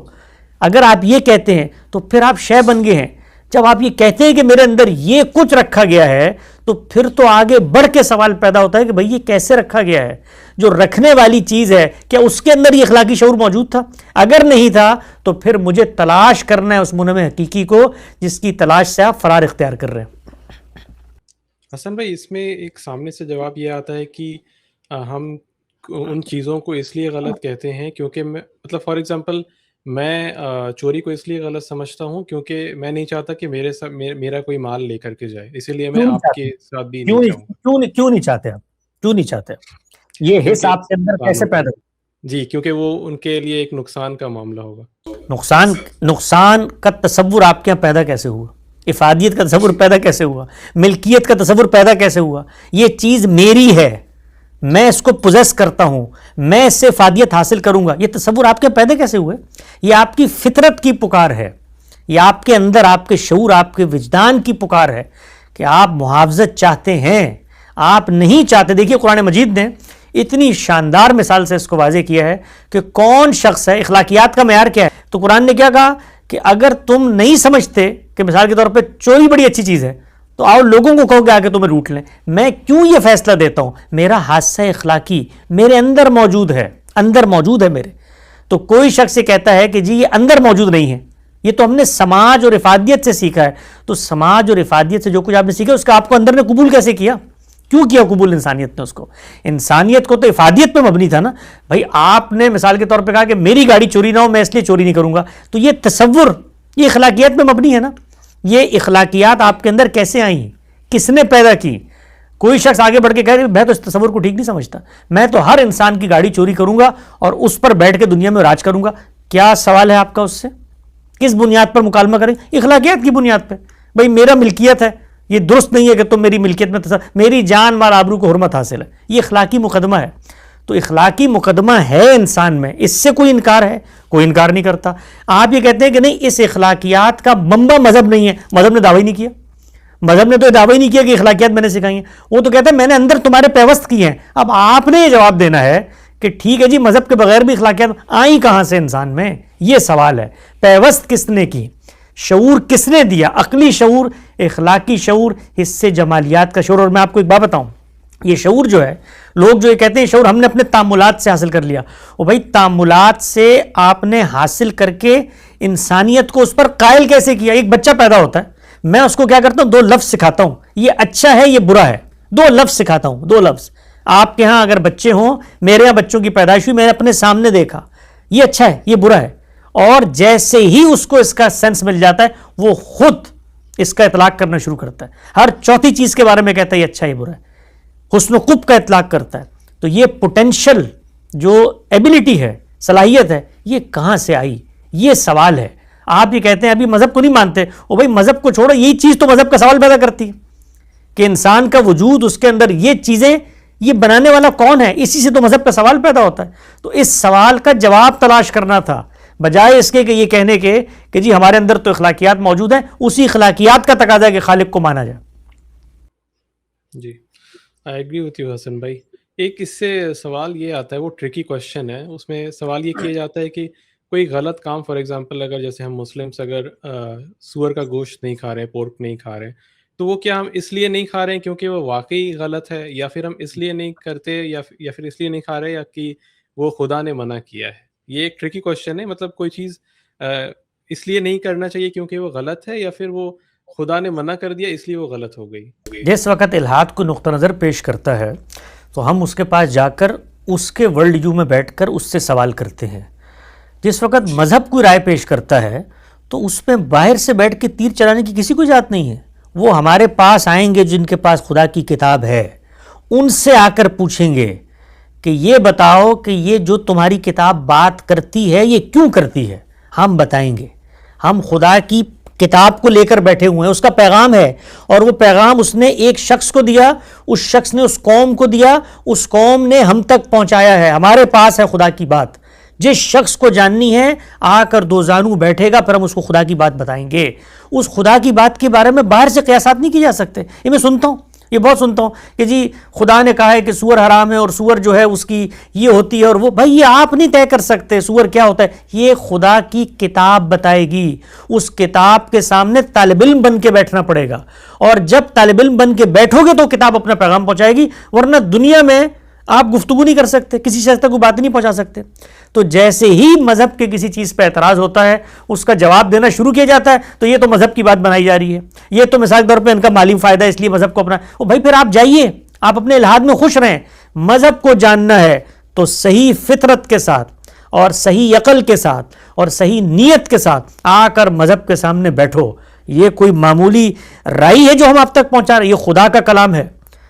اگر آپ یہ کہتے ہیں تو پھر آپ شے بن گئے ہیں. جب آپ یہ کہتے ہیں کہ میرے اندر یہ کچھ رکھا گیا ہے تو پھر تو آگے بڑھ کے سوال پیدا ہوتا ہے کہ بھئی یہ کیسے رکھا گیا ہے؟ جو رکھنے والی چیز ہے کیا اس کے اندر یہ اخلاقی شعور موجود تھا؟ اگر نہیں تھا تو پھر مجھے تلاش کرنا ہے اس منم حقیقی کو جس کی تلاش سے آپ فرار اختیار کر رہے ہیں. حسن بھائی اس میں ایک سامنے سے جواب یہ آتا ہے کہ ہم ان چیزوں کو اس لیے غلط کہتے ہیں کیونکہ مطلب فار ایگزامپل میں چوری کو اس لیے غلط سمجھتا ہوں کیونکہ میں نہیں چاہتا کہ میرا کوئی مال لے کر کے جائے، اسی لیے میں کیوں نہیں آپ چاہتے؟ کے ساتھ بھی کیوں نہیں نہیں چاہوں گا، کیوں نہیں چاہتے آپ؟ کیوں نہیں چاہتے؟ یہ حص کیونکہ آپ کے اندر کیسے پیدا ہو؟ جی کیونکہ وہ ان کے لیے ایک نقصان کا معاملہ ہوگا۔ نقصان کا تصور آپ کے یہاں پیدا کیسے ہوا؟ افادیت کا تصور پیدا کیسے ہوا؟ ملکیت کا تصور پیدا کیسے ہوا؟ یہ چیز میری ہے، میں اس کو پوزیس کرتا ہوں، میں اس سے افادیت حاصل کروں گا، یہ تصور آپ کے پیدا کیسے ہوئے؟ یہ آپ کی فطرت کی پکار ہے، یہ آپ کے اندر، آپ کے شعور، آپ کے وجدان کی پکار ہے کہ آپ محافظت چاہتے ہیں، آپ نہیں چاہتے۔ دیکھیے قرآن مجید نے اتنی شاندار مثال سے اس کو واضح کیا ہے کہ کون شخص ہے، اخلاقیات کا معیار کیا ہے۔ تو قرآن نے کیا کہا کہ اگر تم نہیں سمجھتے کہ مثال کے طور پہ چوری بڑی اچھی چیز ہے تو آؤ لوگوں کو کہو کہ آ کے تمہیں لوٹ لیں۔ میں کیوں یہ فیصلہ دیتا ہوں؟ میرا حادثہ اخلاقی میرے اندر موجود ہے میرے۔ تو کوئی شخص یہ کہتا ہے کہ جی یہ اندر موجود نہیں ہے، یہ تو ہم نے سماج اور افادیت سے سیکھا ہے۔ تو سماج اور افادیت سے جو کچھ آپ نے سیکھا اس کا آپ کو اندر نے قبول کیسے کیا؟ کیوں کیا قبول انسانیت نے اس کو؟ انسانیت کو تو افادیت پہ مبنی تھا نا بھائی۔ آپ نے مثال کے طور پہ کہا کہ میری گاڑی چوری نہ ہو، میں اس لیے چوری نہیں کروں گا، تو یہ تصور یہ اخلاقیات پہ مبنی ہے نا۔ یہ اخلاقیات آپ کے اندر کیسے آئیں؟ کس نے پیدا کی؟ کوئی شخص آگے بڑھ کے کہہ رہے میں تو اس تصور کو ٹھیک نہیں سمجھتا، میں تو ہر انسان کی گاڑی چوری کروں گا اور اس پر بیٹھ کے دنیا میں راج کروں گا۔ کیا سوال ہے آپ کا اس سے؟ کس بنیاد پر مکالمہ کریں؟ اخلاقیات کی بنیاد پہ۔ بھائی میرا ملکیت ہے، یہ درست نہیں ہے کہ تم میری ملکیت میں میری جان مال آبرو کو حرمت حاصل ہے، یہ اخلاقی مقدمہ ہے۔ تو اخلاقی مقدمہ ہے انسان میں، اس سے کوئی انکار ہے؟ کوئی انکار نہیں کرتا۔ آپ یہ کہتے ہیں کہ نہیں اس اخلاقیات کا منبع مذہب نہیں ہے، مذہب نے دعوی نہیں کیا، مذہب نے تو یہ دعوی نہیں کیا کہ اخلاقیات میں نے سکھائی ہیں، وہ تو کہتا ہے میں نے اندر تمہارے پیوست کی ہیں۔ اب آپ نے یہ جواب دینا ہے کہ ٹھیک ہے جی مذہب کے بغیر بھی اخلاقیات آئیں کہاں سے انسان میں؟ یہ سوال ہے۔ پیوست کس نے کی؟ شعور کس نے دیا؟ عقلی شعور، اخلاقی شعور، حصے جمالیات کا شعور۔ اور میں آپ کو ایک بات بتاؤں، یہ شعور جو ہے، لوگ جو یہ کہتے ہیں شعور ہم نے اپنے تعاملات سے حاصل کر لیا، وہ بھائی تعاملات سے آپ نے حاصل کر کے انسانیت کو اس پر قائل کیسے کیا؟ ایک بچہ پیدا ہوتا ہے، میں اس کو کیا کرتا ہوں؟ 2 لفظ سکھاتا ہوں، یہ اچھا ہے یہ برا ہے، 2 لفظ سکھاتا ہوں، 2 لفظ۔ آپ کے ہاں اگر بچے ہوں، میرے یہاں بچوں کی پیدائش ہوئی، میں نے اپنے سامنے دیکھا یہ اچھا ہے یہ برا ہے، اور جیسے ہی اس کو اس کا سینس مل جاتا ہے وہ خود اس کا اطلاق کرنا شروع کرتا ہے، ہر چوتھی چیز کے بارے میں کہتا ہے یہ اچھا یہ برا ہے، حسن و قبح کا اطلاق کرتا ہے۔ تو یہ پوٹینشل جو ایبلٹی ہے، صلاحیت ہے، یہ کہاں سے آئی؟ یہ سوال ہے۔ آپ یہ کہتے ہیں ابھی مذہب کو نہیں مانتے، او بھائی مذہب کو چھوڑو، یہی چیز تو مذہب کا سوال پیدا کرتی ہے کہ انسان کا وجود، اس کے اندر یہ چیزیں، یہ بنانے والا کون ہے؟ اسی سے تو مذہب کا سوال پیدا ہوتا ہے۔ تو اس سوال کا جواب تلاش کرنا تھا، بجائے اس کے کہ یہ کہنے کے کہ جی ہمارے اندر تو اخلاقیات موجود ہیں، اسی اخلاقیات کا تقاضا ہے کہ خالق کو مانا جائے۔ جی آئی ایگری وتھ یو حسن بھائی۔ ایک اس سے سوال یہ آتا ہے، وہ ٹرکی کوشچن ہے، اس میں سوال یہ کیا جاتا ہے کہ کوئی غلط کام، فار ایگزامپل اگر جیسے ہم مسلمس اگر سور کا گوشت نہیں کھا رہے، پورک نہیں کھا رہے، تو وہ کیا ہم اس لیے نہیں کھا رہے ہیں کیونکہ وہ واقعی غلط ہے، یا پھر ہم اس لیے نہیں کرتے یا پھر اس لیے نہیں کھا رہے یا کہ وہ خدا نے منع کیا ہے؟ یہ ایک ٹرکی کوشچن ہے، مطلب کوئی چیز اس لیے نہیں کرنا چاہیے کیونکہ وہ غلط ہے، یا پھر وہ خدا نے منع کر دیا اس لیے وہ غلط ہو گئی؟ جس وقت الحاد کو نقطہ نظر پیش کرتا ہے تو ہم اس کے پاس جا کر اس کے ورلڈ ویو میں بیٹھ کر اس سے سوال کرتے ہیں۔ جس وقت مذہب کوئی رائے پیش کرتا ہے تو اس میں باہر سے بیٹھ کے تیر چلانے کی کسی کو اجازت نہیں ہے۔ وہ ہمارے پاس آئیں گے جن کے پاس خدا کی کتاب ہے، ان سے آ کر پوچھیں گے کہ یہ بتاؤ کہ یہ جو تمہاری کتاب بات کرتی ہے یہ کیوں کرتی ہے؟ ہم بتائیں گے۔ ہم خدا کی کتاب کو لے کر بیٹھے ہوئے ہیں، اس کا پیغام ہے، اور وہ پیغام اس نے ایک شخص کو دیا، اس شخص نے اس قوم کو دیا، اس قوم نے ہم تک پہنچایا ہے۔ ہمارے پاس ہے خدا کی بات، جس شخص کو جاننی ہے آ کر 2 زانو بیٹھے گا، پھر ہم اس کو خدا کی بات بتائیں گے۔ اس خدا کی بات کے بارے میں باہر سے قیاسات نہیں کی جا سکتے۔ یہ میں سنتا ہوں، یہ بہت سنتا ہوں کہ جی خدا نے کہا ہے کہ سور حرام ہے اور سور جو ہے اس کی یہ ہوتی ہے، اور وہ بھائی یہ آپ نہیں طے کر سکتے سور کیا ہوتا ہے، یہ خدا کی کتاب بتائے گی۔ اس کتاب کے سامنے طالب علم بن کے بیٹھنا پڑے گا، اور جب طالب علم بن کے بیٹھو گے تو کتاب اپنا پیغام پہنچائے گی، ورنہ دنیا میں آپ گفتگو نہیں کر سکتے، کسی شخص تک کوئی بات نہیں پہنچا سکتے۔ تو جیسے ہی مذہب کے کسی چیز پہ اعتراض ہوتا ہے، اس کا جواب دینا شروع کیا جاتا ہے تو یہ تو مذہب کی بات بنائی جا رہی ہے، یہ تو مثال کے طور پہ ان کا مالی فائدہ ہے اس لیے مذہب کو اپنا۔ او بھائی پھر آپ جائیے، آپ اپنے الحاد میں خوش رہیں۔ مذہب کو جاننا ہے تو صحیح فطرت کے ساتھ اور صحیح عقل کے ساتھ اور صحیح نیت کے ساتھ آ کر مذہب کے سامنے بیٹھو. یہ کوئی معمولی رائے ہے جو ہم آپ تک پہنچا رہے ہیں، یہ خدا کا کلام ہے.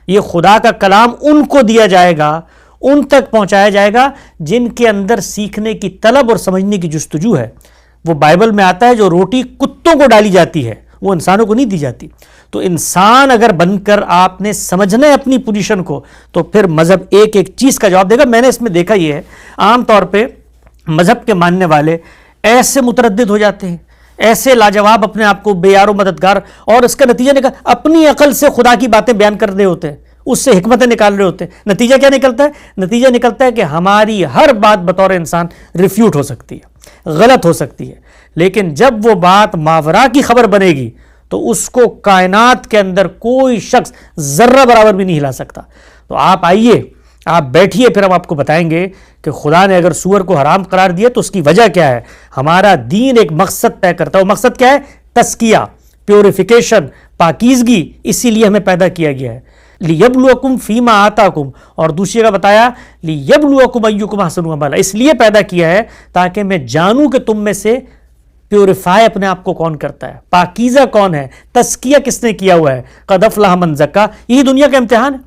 یہ خدا کا کلام ان کو دیا جائے گا، ان تک پہنچایا جائے گا جن کے اندر سیکھنے کی طلب اور سمجھنے کی جستجو ہے. وہ بائبل میں آتا ہے جو روٹی کتوں کو ڈالی جاتی ہے وہ انسانوں کو نہیں دی جاتی. تو انسان اگر بن کر آپ نے سمجھنا ہے اپنی پوزیشن کو تو پھر مذہب ایک ایک چیز کا جواب دے گا. میں نے اس میں دیکھا یہ ہے عام طور پہ مذہب کے ماننے والے ایسے متردد ہو جاتے ہیں، ایسے لاجواب اپنے آپ کو بے یار و مددگار، اور اس کا نتیجہ نکل اپنی عقل سے خدا کی باتیں بیان کر رہے ہوتے ہیں، اس سے حکمتیں نکال رہے ہوتے ہیں. نتیجہ کیا نکلتا ہے؟ نتیجہ نکلتا ہے کہ ہماری ہر بات بطور انسان ریفیوٹ ہو سکتی ہے، غلط ہو سکتی ہے. لیکن جب وہ بات ماورا کی خبر بنے گی تو اس کو کائنات کے اندر کوئی شخص ذرہ برابر بھی نہیں ہلا سکتا. تو آپ آئیے، آپ بیٹھیے، پھر ہم آپ کو بتائیں گے کہ خدا نے اگر سور کو حرام قرار دیا تو اس کی وجہ کیا ہے. ہمارا دین ایک مقصد طے کرتا ہے، وہ مقصد کیا ہے؟ تزکیہ، پیوریفیکیشن، پاکیزگی. اسی لیے ہمیں پیدا کیا گیا ہے. لیبلوکم فیما آتاکم، اور دوسری جگہ بتایا لیبلوکم ایکم احسن عملا. اس لیے پیدا کیا ہے تاکہ میں جانوں کہ تم میں سے پیوریفائی اپنے آپ کو کون کرتا ہے، پاکیزہ کون ہے، تزکیہ کس نے کیا ہوا ہے. قد افلح من زکا. یہی دنیا کا امتحان ہے.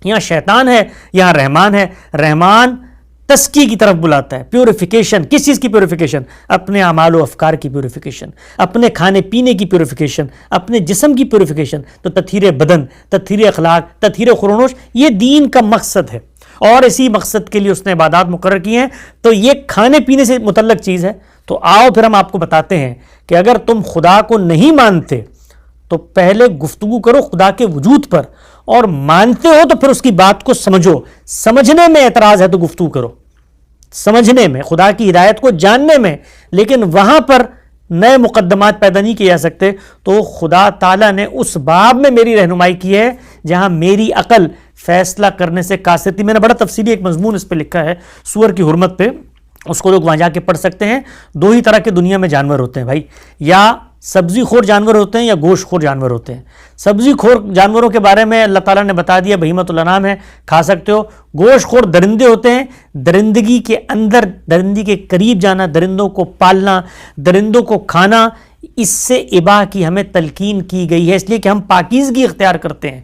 یہاں شیطان ہے، یہاں رحمان ہے. رحمان تزکیے کی طرف بلاتا ہے، پیوریفیکیشن. کس چیز کی پیوریفیکیشن؟ اپنے اعمال و افکار کی پیوریفیکیشن، اپنے کھانے پینے کی پیوریفیکیشن، اپنے جسم کی پیوریفیکیشن. تو تطہیر بدن، تطہیر اخلاق، تطہیر خرونوش، یہ دین کا مقصد ہے، اور اسی مقصد کے لیے اس نے عبادات مقرر کی ہیں. تو یہ کھانے پینے سے متعلق چیز ہے. تو آؤ پھر ہم آپ کو بتاتے ہیں کہ اگر تم خدا کو نہیں مانتے تو پہلے گفتگو کرو خدا کے وجود پر، اور مانتے ہو تو پھر اس کی بات کو سمجھو. سمجھنے میں اعتراض ہے تو گفتگو کرو، سمجھنے میں، خدا کی ہدایت کو جاننے میں. لیکن وہاں پر نئے مقدمات پیدا نہیں کیے جا سکتے. تو خدا تعالیٰ نے اس باب میں میری رہنمائی کی ہے جہاں میری عقل فیصلہ کرنے سے قاصر تھی. میں نے بڑا تفصیلی ایک مضمون اس پہ لکھا ہے سور کی حرمت پہ، اس کو لوگ وہاں جا کے پڑھ سکتے ہیں. دو ہی طرح کے دنیا میں جانور ہوتے ہیں بھائی، یا سبزی خور جانور ہوتے ہیں یا گوشت خور جانور ہوتے ہیں. سبزی خور جانوروں کے بارے میں اللہ تعالیٰ نے بتا دیا بہیمۃ الانعام ہے، کھا سکتے ہو. گوشت خور درندے ہوتے ہیں، درندگی کے اندر، درندگی کے قریب جانا، درندوں کو پالنا، درندوں کو کھانا، اس سے اباح کی ہمیں تلقین کی گئی ہے، اس لیے کہ ہم پاکیزگی اختیار کرتے ہیں.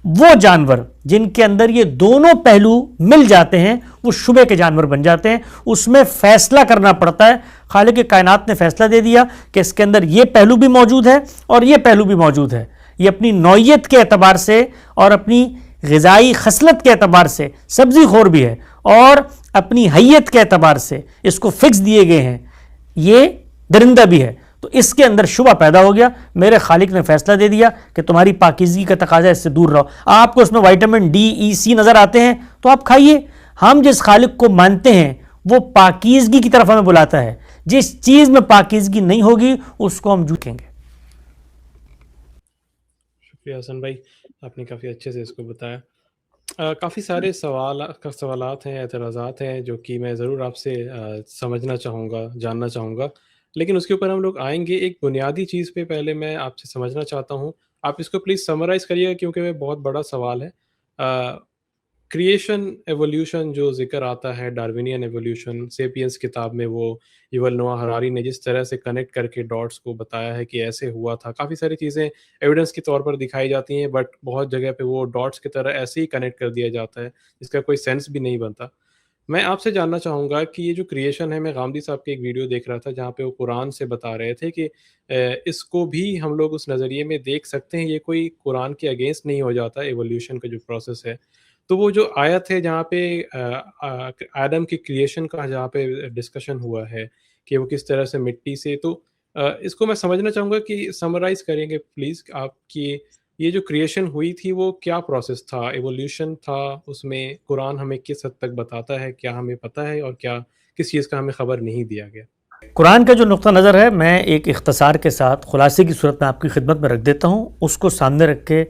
وہ جانور جن کے اندر یہ دونوں پہلو مل جاتے ہیں وہ شبے کے جانور بن جاتے ہیں. اس میں فیصلہ کرنا پڑتا ہے. خالق کائنات نے فیصلہ دے دیا کہ اس کے اندر یہ پہلو بھی موجود ہے اور یہ پہلو بھی موجود ہے. یہ اپنی نوعیت کے اعتبار سے اور اپنی غذائی خصلت کے اعتبار سے سبزی خور بھی ہے، اور اپنی حیت کے اعتبار سے اس کو فکس دیے گئے ہیں، یہ درندہ بھی ہے. تو اس کے اندر شبہ پیدا ہو گیا. میرے خالق نے فیصلہ دے دیا کہ تمہاری پاکیزگی کا تقاضا، اس سے دور رہو. آپ کو اس میں وائٹامن ڈی، ای، سی نظر آتے ہیں تو آپ کھائیے. ہم جس خالق کو مانتے ہیں وہ پاکیزگی کی طرف ہمیں بلاتا ہے. جس چیز میں پاکیزگی نہیں ہوگی اس کو ہم جھوٹیں گے. شکریہ حسن بھائی، آپ نے کافی اچھے سے اس کو بتایا. کافی سارے سوالات ہیں، اعتراضات ہیں جو کہ میں ضرور آپ سے سمجھنا چاہوں گا، جاننا چاہوں گا، لیکن اس کے اوپر ہم لوگ آئیں گے. ایک بنیادی چیز پہ پہلے میں آپ سے سمجھنا چاہتا ہوں. آپ اس کو پلیز سمرائز کریے گا کیونکہ وہ بہت بڑا سوال ہے. کریشن ایولیوشن جو ذکر آتا ہے، ڈاروینین ایولیوشن، سیپینس کتاب میں وہ یوول نوآ ہراری نے جس طرح سے کنیکٹ کر کے ڈاٹس کو بتایا ہے کہ ایسے ہوا تھا. کافی ساری چیزیں ایویڈنس کے طور پر دکھائی جاتی ہیں، بٹ بہت جگہ پہ وہ ڈاٹس کی طرح ایسے ہی کنیکٹ کر دیا جاتا ہے جس کا کوئی سینس بھی نہیں بنتا. میں آپ سے جاننا چاہوں گا کہ یہ جو کریشن ہے، میں غامدی صاحب کی ایک ویڈیو دیکھ رہا تھا جہاں پہ وہ قرآن سے بتا رہے تھے کہ اس کو بھی ہم لوگ اس نظریے میں دیکھ سکتے ہیں، یہ کوئی قرآن کے اگینسٹ نہیں ہو جاتا ایولیوشن کا جو پروسیس ہے. تو وہ جو آیت ہے جہاں پہ آدم کی کریشن کا جہاں پہ ڈسکشن ہوا ہے کہ وہ کس طرح سے مٹی سے، تو اس کو میں سمجھنا چاہوں گا کہ سمرائز کریں گے پلیز آپ کی یہ جو کریشن ہوئی تھی وہ کیا پروسیس تھا، ایولیوشن تھا، اس میں قرآن ہمیں کس حد تک بتاتا ہے، کیا ہمیں پتہ ہے اور کیا کس چیز کا ہمیں خبر نہیں دیا گیا. قرآن کا جو نقطہ نظر ہے میں ایک اختصار کے ساتھ خلاصے کی صورت میں آپ کی خدمت میں رکھ دیتا ہوں. اس کو سامنے رکھ کے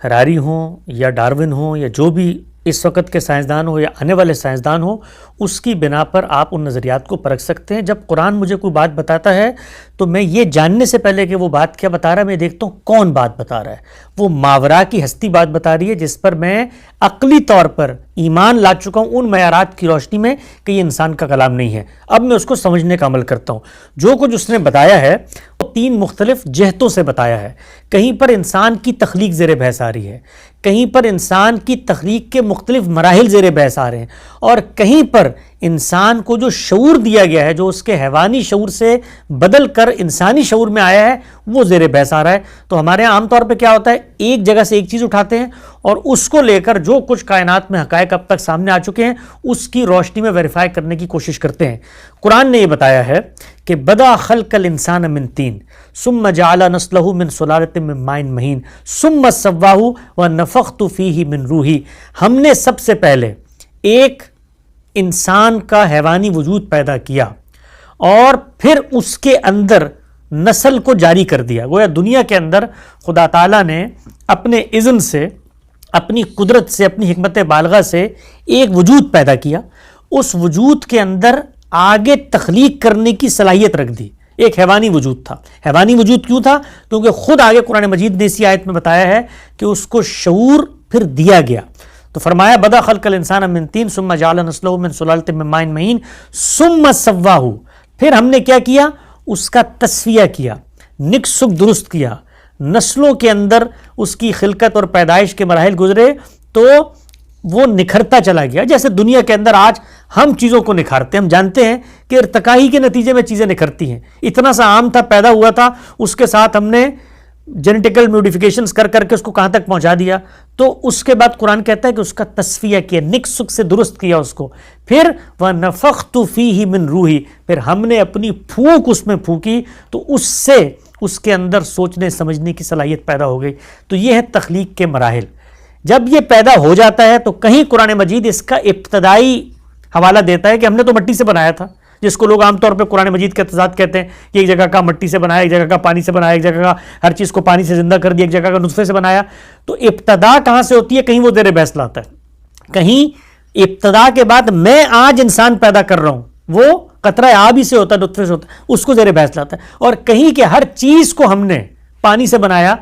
ہراری ہوں یا ڈارون ہوں یا جو بھی اس وقت کے سائنسدان ہو یا آنے والے سائنسدان ہو، اس کی بنا پر آپ ان نظریات کو پرکھ سکتے ہیں۔ جب قرآن مجھے کوئی بات بتاتا ہے تو میں یہ جاننے سے پہلے کہ وہ بات کیا بتا رہا ہے، میں دیکھتا ہوں کون بات بتا رہا ہے۔ وہ ماورا کی ہستی بات بتا رہی ہے جس پر میں عقلی طور پر ایمان لا چکا ہوں ان معیارات کی روشنی میں کہ یہ انسان کا کلام نہیں ہے، اب میں اس کو سمجھنے کا عمل کرتا ہوں۔ جو کچھ اس نے بتایا ہے وہ 3 مختلف جہتوں سے بتایا ہے۔ کہیں پر انسان کی تخلیق زیر بحث آ رہی ہے، کہیں پر انسان کی تخلیق کے مختلف مراحل زیر بحث آ رہے ہیں، اور کہیں پر انسان کو جو شعور دیا گیا ہے، جو اس کے حیوانی شعور سے بدل کر انسانی شعور میں آیا ہے، وہ زیر بحث آ رہا ہے۔ تو ہمارے عام طور پہ کیا ہوتا ہے، ایک جگہ سے ایک چیز اٹھاتے ہیں اور اس کو لے کر جو کچھ کائنات میں حقائق اب تک سامنے آ چکے ہیں اس کی روشنی میں ویریفائی کرنے کی کوشش کرتے ہیں۔ قرآن نے یہ بتایا ہے کہ بدا خلق الانسان من طین ثم جعل نسلہ من سلالۃ من ماء مہین ثم سواہ ونفخت فیہ من روحی۔ ہم نے سب سے پہلے ایک انسان کا حیوانی وجود پیدا کیا اور پھر اس کے اندر نسل کو جاری کر دیا۔ گویا دنیا کے اندر خدا تعالیٰ نے اپنے اذن سے، اپنی قدرت سے، اپنی حکمت بالغہ سے ایک وجود پیدا کیا، اس وجود کے اندر آگے تخلیق کرنے کی صلاحیت رکھ دی۔ ایک حیوانی وجود تھا۔ حیوانی وجود کیوں تھا؟ کیونکہ خود آگے قرآن مجید نے اسی آیت میں بتایا ہے کہ اس کو شعور پھر دیا گیا۔ تو فرمایا بدا خلق الانسان من طین ثم جعل نسلہ من سلالۃ من ماء مہین ثم سواہ، پھر ہم نے کیا کیا، اس کا تسویہ کیا، نک سک درست کیا، نسلوں کے اندر اس کی خلقت اور پیدائش کے مراحل گزرے تو وہ نکھرتا چلا گیا۔ جیسے دنیا کے اندر آج ہم چیزوں کو نکھارتے ہیں، ہم جانتے ہیں کہ ارتقائی کے نتیجے میں چیزیں نکھرتی ہیں۔ اتنا سا عام تھا، پیدا ہوا تھا، اس کے ساتھ ہم نے جینیٹیکل موڈیفیکیشنز کر کر کے اس کو کہاں تک پہنچا دیا۔ تو اس کے بعد قرآن کہتا ہے کہ اس کا تصفیہ کیا، نک سک سے درست کیا اس کو، پھر وَنَفَخْتُ فِيهِ مِن رُوحِي، پھر ہم نے اپنی پھونک اس میں پھونکی تو اس سے اس کے اندر سوچنے سمجھنے کی صلاحیت پیدا ہو گئی۔ تو یہ ہے تخلیق کے مراحل۔ جب یہ پیدا ہو جاتا ہے تو کہیں قرآن مجید اس کا ابتدائی حوالہ دیتا ہے کہ ہم نے تو مٹی سے بنایا تھا، جس کو لوگ عام طور پہ قرآن مجید کے تضاد کہتے ہیں کہ ایک جگہ کا مٹی سے بنایا، ایک جگہ کا پانی سے بنایا، ایک جگہ کا ہر چیز کو پانی سے زندہ کر دیا، ایک جگہ کا نطفے سے بنایا۔ تو ابتدا کہاں سے ہوتی ہے؟ کہیں وہ زیر بحث لاتا ہے، کہیں ابتدا کے بعد میں آج انسان پیدا کر رہا ہوں، وہ قطرہ آب ہی سے ہوتا ہے، نطفے سے ہوتا ہے، اس کو زیر بحث لاتا ہے، اور کہیں کہ ہر چیز کو ہم نے پانی سے بنایا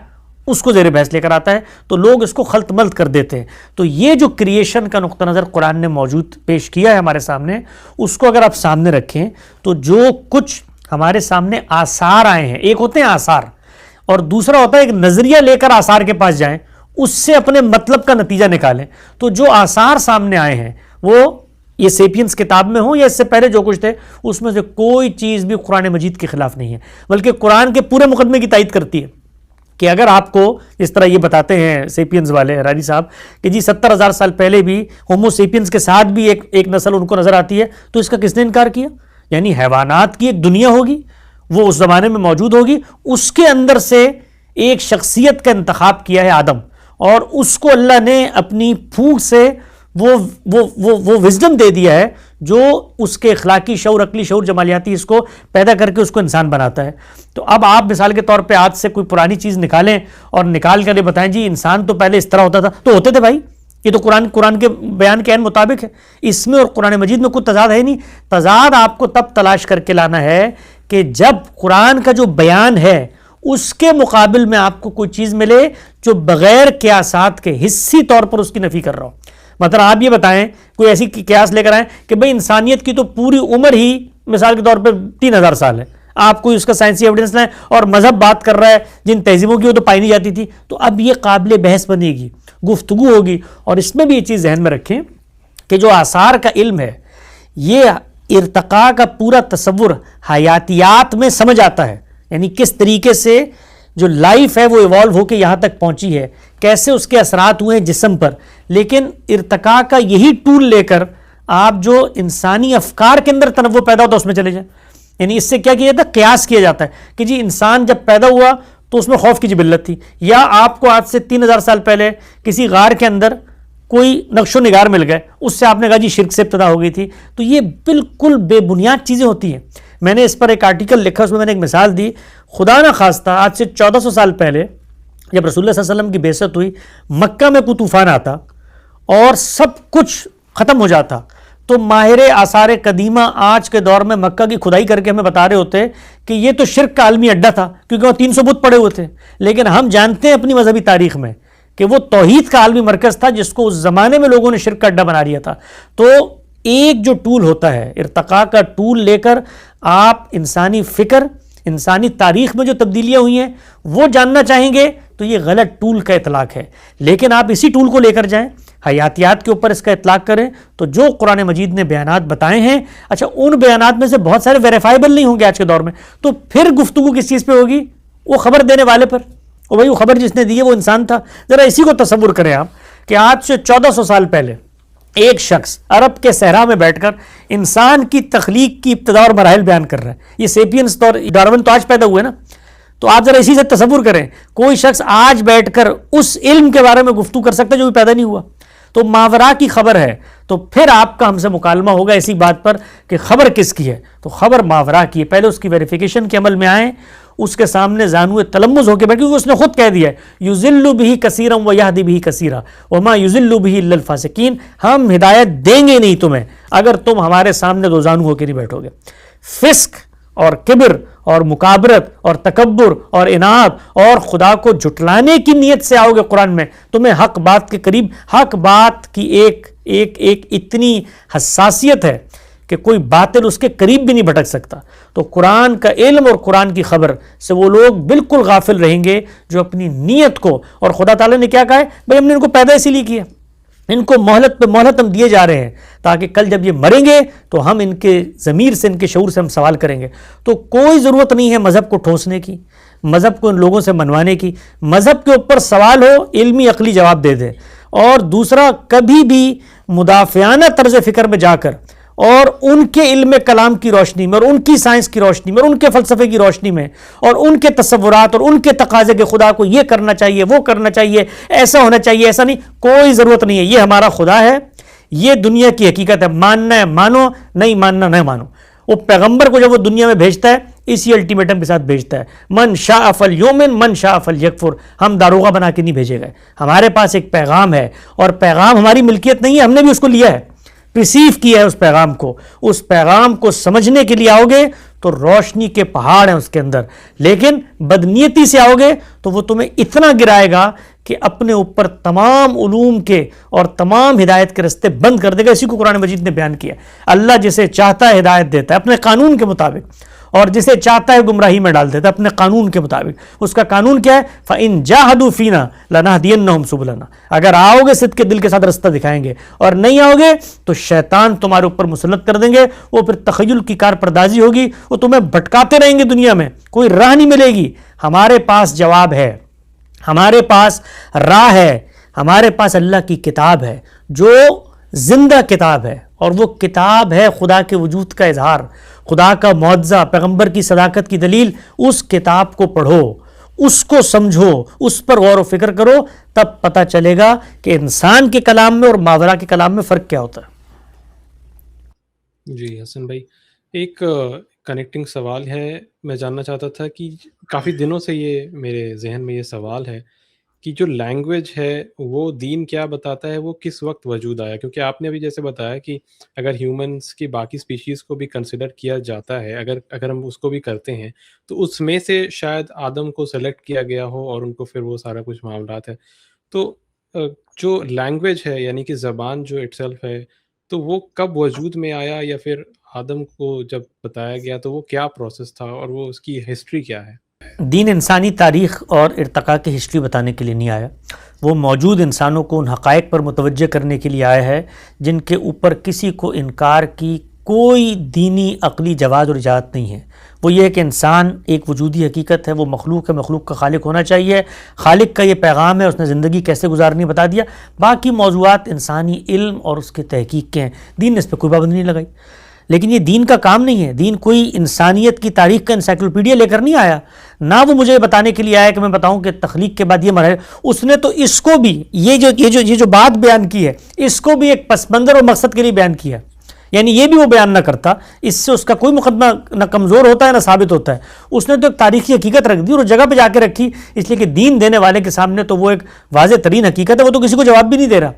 اس کو زیر بحث لے کر آتا ہے۔ تو لوگ اس کو خلط ملط کر دیتے ہیں۔ تو یہ جو کریشن کا نقطہ نظر قرآن نے موجود پیش کیا ہے ہمارے سامنے، اس کو اگر آپ سامنے رکھیں تو جو کچھ ہمارے سامنے آثار آئے ہیں، ایک ہوتے ہیں آثار اور دوسرا ہوتا ہے ایک نظریہ لے کر آثار کے پاس جائیں، اس سے اپنے مطلب کا نتیجہ نکالیں۔ تو جو آثار سامنے آئے ہیں وہ یہ سیپینز کتاب میں ہوں یا اس سے پہلے جو کچھ تھے، اس میں سے کوئی چیز بھی قرآن مجید کے خلاف نہیں ہے، بلکہ قرآن کے پورے مقدمے کی تائید کرتی ہے۔ کہ اگر آپ کو اس طرح یہ بتاتے ہیں سیپینز والے حراری صاحب کہ جی 70,000 سال پہلے بھی ہومو سیپینز کے ساتھ بھی ایک نسل ان کو نظر آتی ہے، تو اس کا کس نے انکار کیا؟ یعنی حیوانات کی ایک دنیا ہوگی، وہ اس زمانے میں موجود ہوگی، اس کے اندر سے ایک شخصیت کا انتخاب کیا ہے آدم، اور اس کو اللہ نے اپنی پھونک سے وہ وزڈم دے دیا ہے جو اس کے اخلاقی شعور، عقلی شعور، جمالیاتی اس کو پیدا کر کے اس کو انسان بناتا ہے۔ تو اب آپ مثال کے طور پہ آج سے کوئی پرانی چیز نکالیں اور نکال کر یہ بتائیں جی انسان تو پہلے اس طرح ہوتا تھا، تو ہوتے تھے بھائی، یہ تو قرآن کے بیان کے عین مطابق ہے، اس میں اور قرآن مجید میں کوئی تضاد ہے نہیں۔ تضاد آپ کو تب تلاش کر کے لانا ہے کہ جب قرآن کا جو بیان ہے اس کے مقابل میں آپ کو کوئی چیز ملے جو بغیر قیاسات کے حسی طور پر اس کی نفی کر رہا ہو۔ مطلب آپ یہ بتائیں، کوئی ایسی قیاس لے کر آئیں کہ بھئی انسانیت کی تو پوری عمر ہی مثال کے طور پہ 3000 سال ہے، آپ کوئی اس کا سائنسی ایویڈنس لائیں، اور مذہب بات کر رہا ہے جن تہذیبوں کی وہ تو پائی نہیں جاتی تھی، تو اب یہ قابل بحث بنے گی، گفتگو ہوگی۔ اور اس میں بھی یہ چیز ذہن میں رکھیں کہ جو آثار کا علم ہے، یہ ارتقاء کا پورا تصور حیاتیات میں سمجھ آتا ہے، یعنی کس طریقے سے جو لائف ہے وہ ایوالو ہو کے یہاں تک پہنچی ہے، کیسے اس کے اثرات ہوئے ہیں جسم پر۔ لیکن ارتقاء کا یہی ٹول لے کر آپ جو انسانی افکار کے اندر تنوع پیدا ہوتا ہے اس میں چلے جائیں، یعنی اس سے کیا کیا جاتا ہے؟ قیاس کیا جاتا ہے کہ جی انسان جب پیدا ہوا تو اس میں خوف کی جبلت تھی، یا آپ کو آج سے 3000 سال پہلے کسی غار کے اندر کوئی نقش و نگار مل گئے، اس سے آپ نے کہا جی شرک سے ابتدا ہو گئی تھی۔ تو یہ بالکل بے بنیاد چیزیں ہوتی ہیں۔ میں نے اس پر ایک آرٹیکل لکھا، اس میں نے ایک مثال دی، خدا نہ خواستہ آج سے 1400 سال پہلے جب رسول اللہ صلی اللہ علیہ وسلم کی بعثت ہوئی، مکہ میں کوئی طوفان آتا اور سب کچھ ختم ہو جاتا تو ماہر آثار قدیمہ آج کے دور میں مکہ کی کھدائی کر کے ہمیں بتا رہے ہوتے کہ یہ تو شرک کا عالمی اڈا تھا، کیونکہ وہ 300 بت پڑے ہوئے تھے. لیکن ہم جانتے ہیں اپنی مذہبی تاریخ میں کہ وہ توحید کا عالمی مرکز تھا جس کو اس زمانے میں لوگوں نے شرک کا اڈا بنا لیا تھا. تو ایک جو ٹول ہوتا ہے ارتقاء کا ٹول لے کر آپ انسانی فکر، انسانی تاریخ میں جو تبدیلیاں ہوئی ہیں وہ جاننا چاہیں گے تو یہ غلط ٹول کا اطلاق ہے. لیکن آپ اسی ٹول کو لے کر جائیں، حیاتیات کے اوپر اس کا اطلاق کریں تو جو قرآن مجید نے بیانات بتائے ہیں، اچھا ان بیانات میں سے بہت سارے ویریفائیبل نہیں ہوں گے آج کے دور میں، تو پھر گفتگو کس چیز پہ ہوگی؟ وہ خبر دینے والے پر. اور بھائی وہ خبر جس نے دی ہے وہ انسان تھا. ذرا اسی کو تصور کریں آپ کہ آج سے 1400 سال پہلے ایک شخص عرب کے صحرا میں بیٹھ کر انسان کی تخلیق کی ابتدا اور مراحل بیان کر رہا ہے. یہ سیپینس اور ڈارون تو آج پیدا ہوئے نا. تو آپ ذرا اسی سے تصور کریں کوئی شخص آج بیٹھ کر اس علم کے بارے میں گفتگو کر سکتا ہے جو بھی پیدا نہیں ہوا. تو ماورا کی خبر ہے تو پھر آپ کا ہم سے مکالمہ ہوگا اسی بات پر کہ خبر کس کی ہے. تو خبر ماورا کی ہے. پہلے اس کی ویریفیکیشن کے عمل میں آئیں، اس کے سامنے زانو تلمذ ہو کے بیٹھے، کیونکہ اس نے خود کہہ دیا ہے یضل بہ کثیرا ویہدی بہ کثیرا وما یضل بہ الا الفاسقین. ہم ہدایت دیں گے نہیں تمہیں اگر تم ہمارے سامنے دو زانو ہو کے نہیں بیٹھو گے. فسق اور کبر اور مکابرت اور تکبر اور اناد اور خدا کو جھٹلانے کی نیت سے آؤ گے قرآن میں، تمہیں حق بات کے قریب، حق بات کی ایک اتنی حساسیت ہے کہ کوئی باطل اس کے قریب بھی نہیں بھٹک سکتا. تو قرآن کا علم اور قرآن کی خبر سے وہ لوگ بالکل غافل رہیں گے جو اپنی نیت کو، اور خدا تعالیٰ نے کیا کہا ہے؟ بھئی ہم نے ان کو پیدا اسی لیے کیا، ان کو مہلت پہ مہلت ہم دیے جا رہے ہیں تاکہ کل جب یہ مریں گے تو ہم ان کے ضمیر سے، ان کے شعور سے ہم سوال کریں گے. تو کوئی ضرورت نہیں ہے مذہب کو ٹھوسنے کی، مذہب کو ان لوگوں سے منوانے کی. مذہب کے اوپر سوال ہو علمی عقلی جواب دے دے. اور دوسرا، کبھی بھی مدافعانہ طرز فکر میں جا کر اور ان کے علم کلام کی روشنی میں اور ان کی سائنس کی روشنی میں اور ان کے فلسفے کی روشنی میں اور ان کے تصورات اور ان کے تقاضے کہ خدا کو یہ کرنا چاہیے، وہ کرنا چاہیے، ایسا ہونا چاہیے، ایسا نہیں، کوئی ضرورت نہیں ہے. یہ ہمارا خدا ہے، یہ دنیا کی حقیقت ہے، ماننا ہے مانو، نہیں ماننا نہ مانو. وہ پیغمبر کو جب وہ دنیا میں بھیجتا ہے اسی الٹیمیٹم کے ساتھ بھیجتا ہے، من شاء فلیؤمن من شاء فلیکفر. ہم داروغہ بنا کے نہیں بھیجے گئے. ہمارے پاس ایک پیغام ہے اور پیغام ہماری ملکیت نہیں ہے، ہم نے بھی اس کو لیا ہے، ریسیو کیا ہے اس پیغام کو. اس پیغام کو سمجھنے کے لیے آؤ گے تو روشنی کے پہاڑ ہیں اس کے اندر، لیکن بدنیتی سے آؤ گے تو وہ تمہیں اتنا گرائے گا کہ اپنے اوپر تمام علوم کے اور تمام ہدایت کے رستے بند کر دے گا. اسی کو قرآن مجید نے بیان کیا. اللہ جسے چاہتا ہے ہدایت دیتا ہے اپنے قانون کے مطابق، اور جسے چاہتا ہے گمراہی میں ڈال دیتا ہے اپنے قانون کے مطابق. اس کا قانون کیا ہے؟ فَإِن جَاهَدُوا فِينَا لَنَهْدِيَنَّهُمْ سُبُلَنَا. اگر آؤ گے صدق کے دل کے ساتھ رستہ دکھائیں گے، اور نہیں آؤ گے تو شیطان تمہارے اوپر مسلط کر دیں گے. وہ پھر تخیل کی کار پردازی ہوگی، وہ تمہیں بھٹکاتے رہیں گے دنیا میں، کوئی راہ نہیں ملے گی. ہمارے پاس جواب ہے، ہمارے پاس راہ ہے، ہمارے پاس اللہ کی کتاب ہے جو زندہ کتاب ہے، اور وہ کتاب ہے خدا کے وجود کا اظہار، خدا کا معجزہ، پیغمبر کی صداقت کی دلیل. اس کتاب کو پڑھو، اس کو سمجھو، اس پر غور و فکر کرو، تب پتہ چلے گا کہ انسان کے کلام میں اور ماورا کے کلام میں فرق کیا ہوتا ہے. جی حسن بھائی، ایک کنیکٹنگ سوال ہے. میں جاننا چاہتا تھا کہ کافی دنوں سے یہ میرے ذہن میں یہ سوال ہے کہ جو لینگویج ہے وہ دین کیا بتاتا ہے، وہ کس وقت وجود آیا؟ کیونکہ آپ نے ابھی جیسے بتایا کہ اگر ہیومنس کی باقی سپیشیز کو بھی کنسیڈر کیا جاتا ہے، اگر ہم اس کو بھی کرتے ہیں تو اس میں سے شاید آدم کو سلیکٹ کیا گیا ہو اور ان کو پھر وہ سارا کچھ معاملات ہے. تو جو لینگویج ہے یعنی کہ زبان جو اٹ سیلف ہے، تو وہ کب وجود میں آیا، یا پھر آدم کو جب بتایا گیا تو وہ کیا پروسیس تھا اور وہ اس کی ہسٹری کیا ہے؟ دین انسانی تاریخ اور ارتقاء کی ہسٹری بتانے کے لیے نہیں آیا. وہ موجود انسانوں کو ان حقائق پر متوجہ کرنے کے لیے آیا ہے جن کے اوپر کسی کو انکار کی کوئی دینی عقلی جواز اور اجازت نہیں ہے. وہ یہ ہے کہ انسان ایک وجودی حقیقت ہے، وہ مخلوق ہے، مخلوق کا خالق ہونا چاہیے. خالق کا یہ پیغام ہے، اس نے زندگی کیسے گزارنی بتا دیا. باقی موضوعات انسانی علم اور اس کے تحقیق کے ہیں، دین نے اس پہ کوئی پابندی نہیں لگائی. لیکن یہ دین کا کام نہیں ہے. دین کوئی انسانیت کی تاریخ کا انسائکلوپیڈیا لے کر نہیں آیا، نہ وہ مجھے بتانے کے لیے آیا کہ میں بتاؤں کہ تخلیق کے بعد یہ مرحلہ. اس نے تو اس کو بھی یہ جو بات بیان کی ہے اس کو بھی ایک پس منظر اور مقصد کے لیے بیان کیا. یعنی یہ بھی وہ بیان نہ کرتا، اس سے اس کا کوئی مقدمہ نہ کمزور ہوتا ہے نہ ثابت ہوتا ہے. اس نے تو ایک تاریخی حقیقت رکھ دی اور جگہ پہ جا کے رکھی، اس لیے کہ دین دینے والے کے سامنے تو وہ ایک واضح ترین حقیقت ہے، وہ تو کسی کو جواب بھی نہیں دے رہا.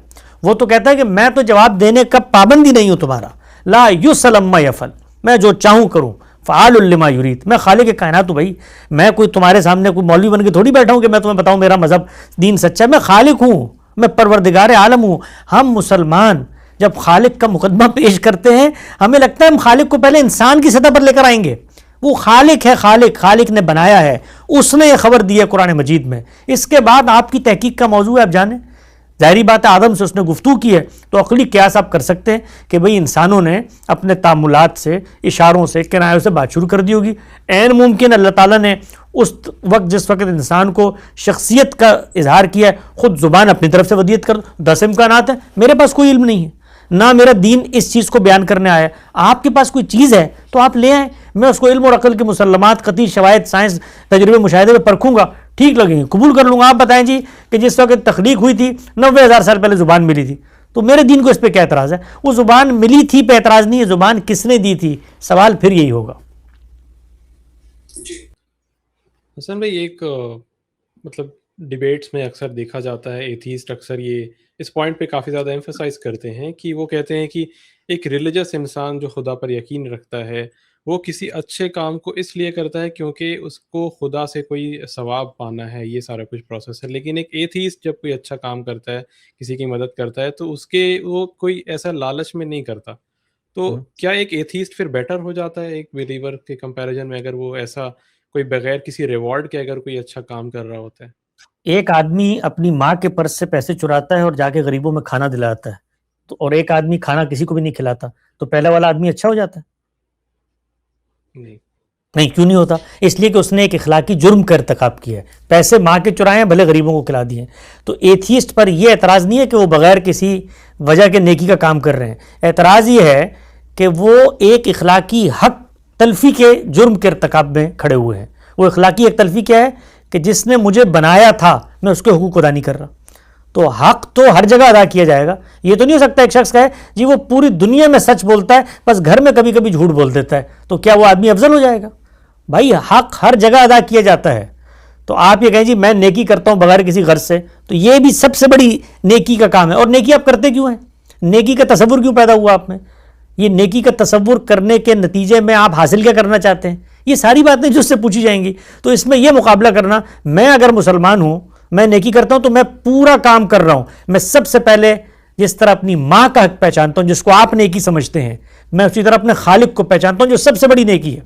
وہ تو کہتا ہے کہ میں تو جواب دینے کا پابندی نہیں ہوں تمہارا، لا یسأل عما یفعل، میں جو چاہوں کروں، فعال لما یرید، میں خالق کائنات ہوں بھائی، میں کوئی تمہارے سامنے کوئی مولوی بن کے تھوڑی بیٹھا ہوں کہ میں تمہیں بتاؤں میرا مذہب دین سچا ہے، میں خالق ہوں، میں پروردگار عالم ہوں۔ ہم مسلمان جب خالق کا مقدمہ پیش کرتے ہیں ہمیں لگتا ہے ہم خالق کو پہلے انسان کی سطح پر لے کر آئیں گے، وہ خالق ہے، خالق نے بنایا ہے، اس نے یہ خبر دی ہے قرآن مجید میں، اس کے بعد آپ کی تحقیق کا موضوع ہے آپ جانیں۔ ظاہری بات ہے آدم سے اس نے گفتگو کی ہے تو عقلی قیاس آپ کر سکتے ہیں کہ بھئی انسانوں نے اپنے تعاملات سے، اشاروں سے، کنایوں سے بات شروع کر دی ہوگی۔ عین ممکن اللہ تعالیٰ نے اس وقت جس وقت انسان کو شخصیت کا اظہار کیا ہے خود زبان اپنی طرف سے ودیت کر دو، 10 امکانات ہیں۔ میرے پاس کوئی علم نہیں ہے، نہ میرا دین اس چیز کو بیان کرنے آیا ہے، آپ کے پاس کوئی چیز ہے تو آپ لے آئیں، میں اس کو علم اور عقل کے مسلمات، قطعی شواہد، سائنس، تجربے، مشاہدے میں پرکھوں گا، ٹھیک لگیں گے قبول کر لوں گا۔ آپ بتائیں جی کہ جس وقت تخلیق ہوئی تھی 90,000 سال پہلے زبان ملی تھی، تو میرے دین کو اس پہ کیا اعتراض ہے؟ وہ زبان ملی تھی پہ اعتراض نہیں ہے، زبان کس نے دی تھی، سوال پھر یہی ہوگا۔ حسن بھائی ایک مطلب ڈیبیٹس میں اکثر دیکھا جاتا ہے ایتھیسٹ اکثر یہ اس پوائنٹ پہ کافی زیادہ ایمفسائز کرتے ہیں کہ وہ کہتے ہیں کہ ایک ریلیجس انسان جو خدا پر یقین رکھتا ہے وہ کسی اچھے کام کو اس لیے کرتا ہے کیونکہ اس کو خدا سے کوئی ثواب پانا ہے، یہ سارا کچھ پروسیس ہے۔ لیکن ایک ایتھیسٹ جب کوئی اچھا کام کرتا ہے، کسی کی مدد کرتا ہے، تو اس کے وہ کوئی ایسا لالچ میں نہیں کرتا۔ تو کیا ایک ایتھیسٹ پھر بیٹر ہو جاتا ہے ایک بلیور کے کمپیریزن میں اگر وہ ایسا کوئی بغیر کسی ریوارڈ کے اگر کوئی اچھا کام کر رہا ہوتا ہے؟ ایک آدمی اپنی ماں کے پرس سے پیسے چراتا ہے اور جا کے غریبوں میں کھانا دلاتا ہے، تو اور ایک آدمی کھانا کسی کو بھی نہیں کھلاتا، تو پہلا والا آدمی اچھا ہو جاتا ہے؟ نہیں، کیوں نہیں ہوتا؟ اس لیے کہ اس نے ایک اخلاقی جرم کا ارتکاب کیا ہے، پیسے ماں کے چرائے ہیں، بھلے غریبوں کو کھلا دیے۔ تو ایتھیسٹ پر یہ اعتراض نہیں ہے کہ وہ بغیر کسی وجہ کے نیکی کا کام کر رہے ہیں، اعتراض یہ ہے کہ وہ ایک اخلاقی حق تلفی کے جرم کے ارتکاب میں کھڑے ہوئے ہیں۔ وہ اخلاقی ایک تلفی کیا ہے کہ جس نے مجھے بنایا تھا میں اس کے حقوق ادا نہیں کر رہا، تو حق تو ہر جگہ ادا کیا جائے گا۔ یہ تو نہیں ہو سکتا ایک شخص کہے جی وہ پوری دنیا میں سچ بولتا ہے بس گھر میں کبھی کبھی جھوٹ بول دیتا ہے، تو کیا وہ آدمی افضل ہو جائے گا؟ بھائی حق ہر جگہ ادا کیا جاتا ہے۔ تو آپ یہ کہیں جی میں نیکی کرتا ہوں بغیر کسی غرض سے، تو یہ بھی سب سے بڑی نیکی کا کام ہے۔ اور نیکی آپ کرتے کیوں ہیں؟ نیکی کا تصور کیوں پیدا ہوا آپ میں؟ یہ نیکی کا تصور کرنے کے نتیجے میں آپ حاصل کیا کرنا چاہتے ہیں؟ یہ ساری باتیں جو اس سے پوچھی جائیں گی۔ تو اس میں یہ مقابلہ کرنا، میں اگر مسلمان ہوں، میں نیکی کرتا ہوں تو میں پورا کام کر رہا ہوں، میں سب سے پہلے جس طرح اپنی ماں کا حق پہچانتا ہوں جس کو آپ نیکی سمجھتے ہیں، میں اسی طرح اپنے خالق کو پہچانتا ہوں جو سب سے بڑی نیکی ہے،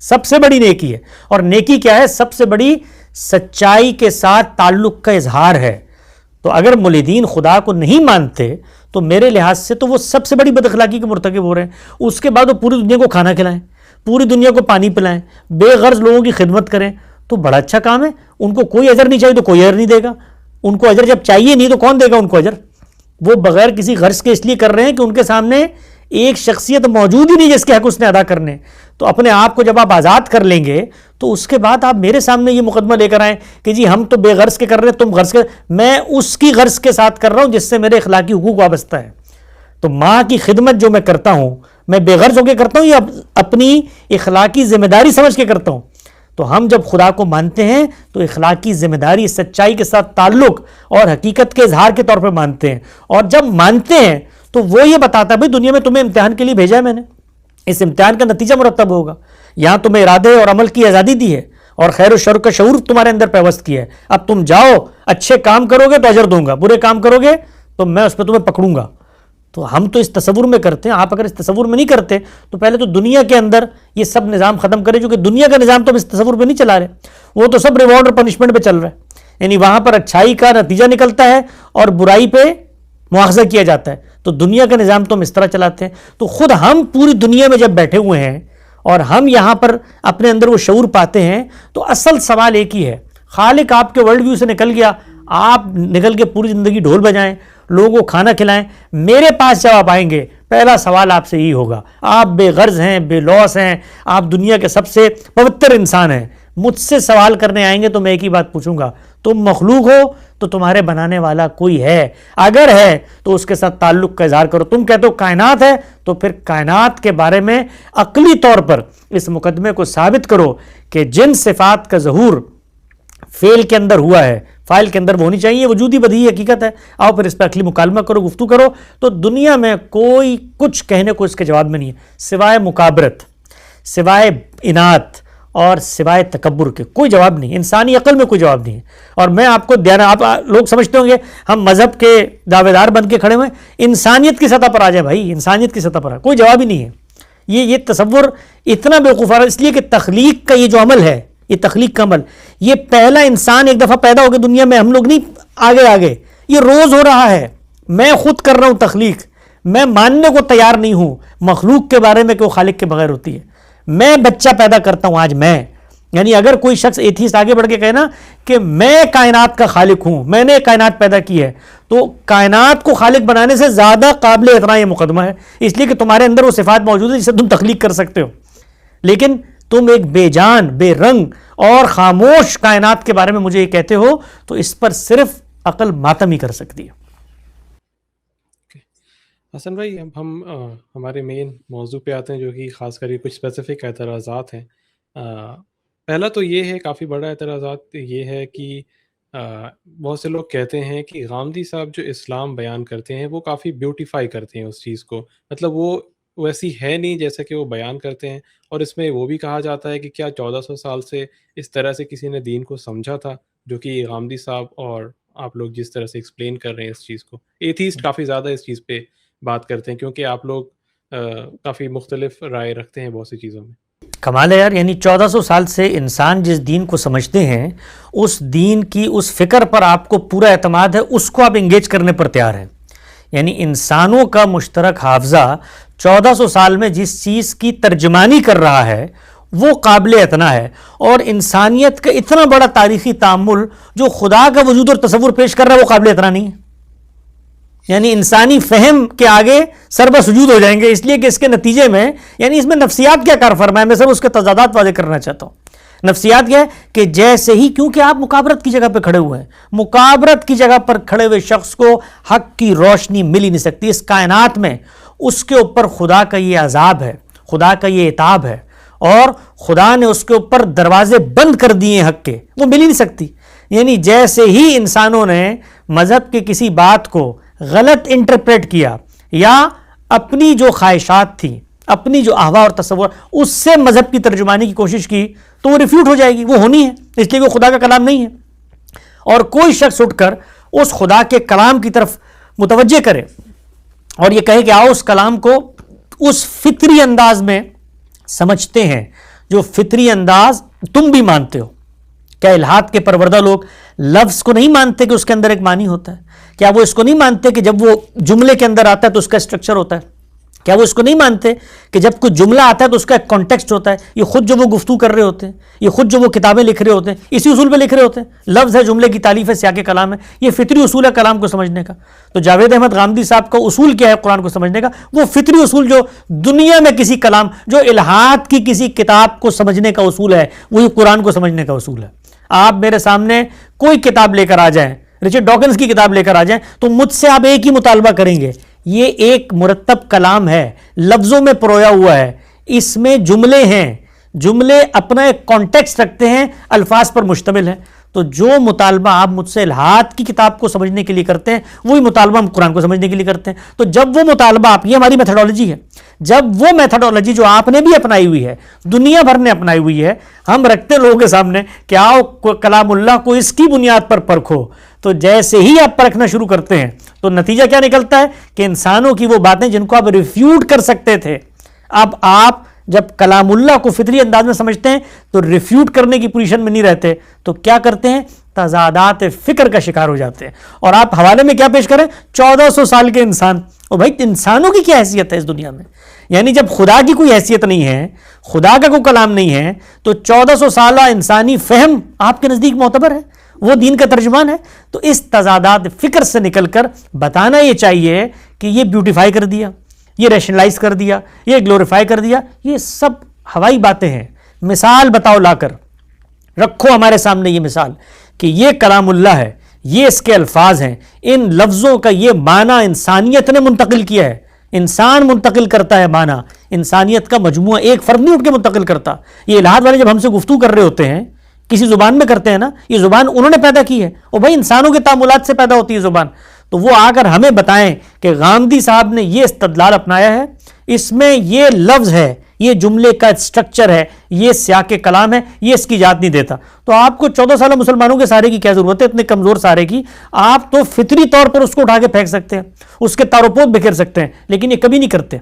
سب سے بڑی نیکی ہے۔ اور نیکی کیا ہے؟ سب سے بڑی سچائی کے ساتھ تعلق کا اظہار ہے۔ تو اگر ملحدین خدا کو نہیں مانتے تو میرے لحاظ سے تو وہ سب سے بڑی بد اخلاقی کے مرتکب ہو رہے ہیں۔ اس کے بعد وہ پوری دنیا کو کھانا کھلائیں، پوری دنیا کو پانی پلائیں، بے غرض لوگوں کی خدمت کریں، تو بڑا اچھا کام ہے۔ ان کو کوئی اجر نہیں چاہیے تو کوئی اجر نہیں دے گا، ان کو اجر جب چاہیے نہیں تو کون دے گا ان کو اجر؟ وہ بغیر کسی غرض کے اس لیے کر رہے ہیں کہ ان کے سامنے ایک شخصیت موجود ہی نہیں جس کے حق اس نے ادا کرنے۔ تو اپنے آپ کو جب آپ آزاد کر لیں گے تو اس کے بعد آپ میرے سامنے یہ مقدمہ لے کر آئیں کہ جی ہم تو بے غرض کے کر رہے ہیں، تم غرض کے، میں اس کی غرض کے ساتھ کر رہا ہوں جس سے میرے اخلاقی حقوق وابستہ ہے۔ تو ماں کی خدمت جو میں کرتا ہوں میں بے غرض ہو کے کرتا ہوں یا اپنی اخلاقی ذمہ داری سمجھ کے کرتا ہوں؟ تو ہم جب خدا کو مانتے ہیں تو اخلاقی ذمہ داری، سچائی کے ساتھ تعلق اور حقیقت کے اظہار کے طور پہ مانتے ہیں۔ اور جب مانتے ہیں تو وہ یہ بتاتا ہے بھائی دنیا میں تمہیں امتحان کے لیے بھیجا ہے میں نے، اس امتحان کا نتیجہ مرتب ہوگا، یہاں تمہیں ارادے اور عمل کی آزادی دی ہے اور خیر و شر کا شعور تمہارے اندر پیوست کیا ہے۔ اب تم جاؤ، اچھے کام کرو گے تو اجر دوں گا، برے کام کرو گے تو میں اس پہ تمہیں پکڑوں گا۔ تو ہم تو اس تصور میں کرتے ہیں، آپ اگر اس تصور میں نہیں کرتے تو پہلے تو دنیا کے اندر یہ سب نظام ختم کرے، جو کہ دنیا کا نظام تو ہم اس تصور پہ نہیں چلا رہے، وہ تو سب ریوارڈ اور پنشمنٹ پہ چل رہا ہے، یعنی وہاں پر اچھائی کا نتیجہ نکلتا ہے اور برائی پہ مواخذہ کیا جاتا ہے۔ تو دنیا کا نظام تو ہم اس طرح چلاتے ہیں۔ تو خود ہم پوری دنیا میں جب بیٹھے ہوئے ہیں اور ہم یہاں پر اپنے اندر وہ شعور پاتے ہیں تو اصل سوال ایک ہی ہے، خالق آپ کے ورلڈ ویو سے نکل گیا، آپ نکل کے پوری زندگی ڈھول بجائیں، لوگوں کو کھانا کھلائیں، میرے پاس جب آپ آئیں گے پہلا سوال آپ سے یہی ہوگا، آپ بے غرض ہیں، بے لوث ہیں، آپ دنیا کے سب سے پوتر انسان ہیں، مجھ سے سوال کرنے آئیں گے تو میں ایک ہی بات پوچھوں گا، تم مخلوق ہو تو تمہارے بنانے والا کوئی ہے؟ اگر ہے تو اس کے ساتھ تعلق کا اظہار کرو۔ تم کہتے ہو کائنات ہے تو پھر کائنات کے بارے میں عقلی طور پر اس مقدمے کو ثابت کرو کہ جن صفات کا ظہور فعل کے اندر ہوا ہے، فائل کے اندر وہ ہونی چاہیے، وجودی بدیہی حقیقت ہے. آؤ پھر اس پہ عقلی مکالمہ کرو، گفتگو کرو. تو دنیا میں کوئی کچھ کہنے کو اس کے جواب میں نہیں ہے سوائے مکابرت، سوائے اناد اور سوائے تکبر کے. کوئی جواب نہیں، انسانی عقل میں کوئی جواب نہیں ہے. اور میں آپ کو آپ لوگ سمجھتے ہوں گے ہم مذہب کے دعوے دار بن کے کھڑے ہوئے، انسانیت کی سطح پر آ جائے بھائی، انسانیت کی سطح پر کوئی جواب ہی نہیں ہے. یہ تصور اتنا بیوقوفانہ، اس لیے کہ تخلیق کا یہ جو عمل ہے، یہ تخلیق کا عمل، یہ پہلا انسان ایک دفعہ پیدا ہو گیا دنیا میں، ہم لوگ نہیں آگے، یہ روز ہو رہا ہے. میں خود کر رہا ہوں تخلیق. میں ماننے کو تیار نہیں ہوں مخلوق کے بارے میں کہ وہ خالق کے بغیر ہوتی ہے. میں بچہ پیدا کرتا ہوں آج میں، یعنی اگر کوئی شخص ایتھیسٹ آگے بڑھ کے کہے نا کہ میں کائنات کا خالق ہوں، میں نے کائنات پیدا کی ہے، تو کائنات کو خالق بنانے سے زیادہ قابل اعتراض یہ مقدمہ ہے. اس لیے کہ تمہارے اندر وہ صفات موجود ہے جسے تم تخلیق کر سکتے ہو، لیکن تم ایک بے جان، بے رنگ اور خاموش کائنات کے بارے میں مجھے یہ کہتے ہو، تو اس پر صرف عقل ماتم ہی کر سکتی ہے. حسن بھائی، اب ہم ہمارے مین موضوع پہ آتے ہیں، جو کہ خاص کر کے کچھ اسپیسیفک اعتراضات ہیں. پہلا تو یہ ہے، کافی بڑا اعتراضات یہ ہے کہ بہت سے لوگ کہتے ہیں کہ غامدی صاحب جو اسلام بیان کرتے ہیں وہ کافی بیوٹیفائی کرتے ہیں اس چیز کو، مطلب وہ ویسی ہے نہیں جیسا کہ وہ بیان کرتے ہیں. اور اس میں وہ بھی کہا جاتا ہے کہ کیا 1400 سال سے اس طرح سے کسی نے دین کو سمجھا تھا، جو کہ غامدی صاحب اور آپ لوگ جس طرح سے ایکسپلین کر رہے ہیں اس چیز کو. ایتھیسٹ کافی زیادہ اس چیز پہ بات کرتے ہیں، کیونکہ آپ لوگ کافی مختلف رائے رکھتے ہیں بہت سی چیزوں میں. کمال ہے یار، یعنی 1400 سال سے انسان جس دین کو سمجھتے ہیں، اس دین کی اس فکر پر آپ کو پورا اعتماد ہے، اس کو آپ انگیج کرنے پر تیار ہیں. یعنی انسانوں کا مشترک حافظہ 1400 سال میں جس چیز کی ترجمانی کر رہا ہے وہ قابل اعتنا ہے. اور انسانیت کا اتنا بڑا تاریخی تأمل جو خدا کا وجود اور تصور پیش کر رہا ہے وہ قابل اعتنا نہیں ہے. یعنی انسانی فہم کے آگے سربہ سجود ہو جائیں گے، اس لیے کہ اس کے نتیجے میں، یعنی اس میں نفسیات کیا کار فرما ہے، میں صرف اس کے تضادات واضح کرنا چاہتا ہوں. نفسیات کیا ہے کہ جیسے ہی، کیونکہ آپ مکابرت کی جگہ پہ کھڑے ہوئے ہیں، مکابرت کی جگہ پر کھڑے ہوئے شخص کو حق کی روشنی مل ہی نہیں سکتی اس کائنات میں. اس کے اوپر خدا کا یہ عذاب ہے، خدا کا یہ عتاب ہے، اور خدا نے اس کے اوپر دروازے بند کر دیے حق کے، وہ مل ہی نہیں سکتی. یعنی جیسے ہی انسانوں نے مذہب کے کسی بات کو غلط انٹرپریٹ کیا یا اپنی جو خواہشات تھیں، اپنی جو احوا اور تصور، اس سے مذہب کی ترجمانی کی کوشش کی، تو وہ ریفیوٹ ہو جائے گی، وہ ہونی ہے، اس لیے وہ خدا کا کلام نہیں ہے. اور کوئی شخص اٹھ کر اس خدا کے کلام کی طرف متوجہ کرے اور یہ کہے کہ آؤ اس کلام کو اس فطری انداز میں سمجھتے ہیں جو فطری انداز تم بھی مانتے ہو. کیا الہات کے پروردہ لوگ لفظ کو نہیں مانتے کہ اس کے اندر ایک معنی ہوتا ہے؟ کیا وہ اس کو نہیں مانتے کہ جب وہ جملے کے اندر آتا ہے تو اس کا اسٹرکچر ہوتا ہے؟ کیا وہ اس کو نہیں مانتے کہ جب کوئی جملہ آتا ہے تو اس کا ایک کانٹیکسٹ ہوتا ہے؟ یہ خود جو وہ گفتگو کر رہے ہوتے ہیں، یہ خود جو وہ کتابیں لکھ رہے ہوتے ہیں، اسی اصول پہ لکھ رہے ہوتے ہیں. لفظ ہے، جملے کی تالیف ہے، سیاق کلام ہے، یہ فطری اصول ہے کلام کو سمجھنے کا. تو جاوید احمد غامدی صاحب کا اصول کیا ہے قرآن کو سمجھنے کا؟ وہ فطری اصول جو دنیا میں کسی کلام، جو الہات کی کسی کتاب کو سمجھنے کا اصول ہے، وہی قرآن کو سمجھنے کا اصول ہے. آپ میرے سامنے کوئی کتاب لے کر آ جائیں، رچرڈ ڈاکنز کی کتاب لے کر آ جائیں، تو مجھ سے آپ ایک ہی مطالبہ کریں گے، یہ ایک مرتب کلام ہے، لفظوں میں پرویا ہوا ہے، اس میں جملے ہیں، جملے اپنا ایک کانٹیکسٹ رکھتے ہیں، الفاظ پر مشتمل ہیں. تو جو مطالبہ آپ مجھ سے الہات کی کتاب کو سمجھنے کے لیے کرتے ہیں، وہی مطالبہ ہم قرآن کو سمجھنے کے لیے کرتے ہیں. تو جب وہ مطالبہ آپ، یہ ہماری میتھڈالوجی ہے، جب وہ میتھڈالوجی جو آپ نے بھی اپنائی ہوئی ہے، دنیا بھر نے اپنائی ہوئی ہے، ہم رکھتے لوگوں کے سامنے کہ آؤ کلام اللہ کو اس کی بنیاد پر پرکھو، تو جیسے ہی آپ پرکھنا شروع کرتے ہیں تو نتیجہ کیا نکلتا ہے کہ انسانوں کی وہ باتیں جن کو آپ ریفیوٹ کر سکتے تھے، اب آپ جب کلام اللہ کو فطری انداز میں سمجھتے ہیں تو ریفیوٹ کرنے کی پوزیشن میں نہیں رہتے، تو کیا کرتے ہیں؟ تضادات فکر کا شکار ہو جاتے ہیں. اور آپ حوالے میں کیا پیش کریں؟ 1400 سال کے انسان. اور بھائی انسانوں کی کیا حیثیت ہے اس دنیا میں؟ یعنی جب خدا کی کوئی حیثیت نہیں ہے، خدا کا کوئی کلام نہیں ہے، تو 1400 سالہ انسانی فہم آپ کے نزدیک معتبر ہے، وہ دین کا ترجمان ہے. تو اس تضادات فکر سے نکل کر بتانا یہ چاہیے کہ یہ بیوٹیفائی کر دیا، یہ ریشنلائز کر دیا، یہ گلوریفائی کر دیا، یہ سب ہوائی باتیں ہیں. مثال بتاؤ، لا کر رکھو ہمارے سامنے یہ مثال کہ یہ کلام اللہ ہے، یہ اس کے الفاظ ہیں، ان لفظوں کا یہ معنی انسانیت نے منتقل کیا ہے. انسان منتقل کرتا ہے معنی، انسانیت کا مجموعہ، ایک فرد نہیں اٹھ کے منتقل کرتا. یہ الہات والے جب ہم سے گفتگو کر رہے ہوتے ہیں، کسی زبان میں کرتے ہیں نا, یہ زبان انہوں نے پیدا کی ہے, اور بھائی انسانوں کے تعاملات سے پیدا ہوتی ہے زبان. تو وہ آ کر ہمیں بتائیں کہ غامدی صاحب نے یہ استدلال اپنایا ہے, اس میں یہ لفظ ہے, یہ جملے کا اسٹرکچر ہے, یہ سیاق کلام ہے, یہ اس کی اجازت نہیں دیتا. تو آپ کو 14 سالہ مسلمانوں کے سہارے کی کیا ضرورت ہے, اتنے کمزور سہارے کی؟ آپ تو فطری طور پر اس کو اٹھا کے پھینک سکتے ہیں, اس کے تار و پود بکھیر سکتے ہیں, لیکن یہ کبھی نہیں کرتے,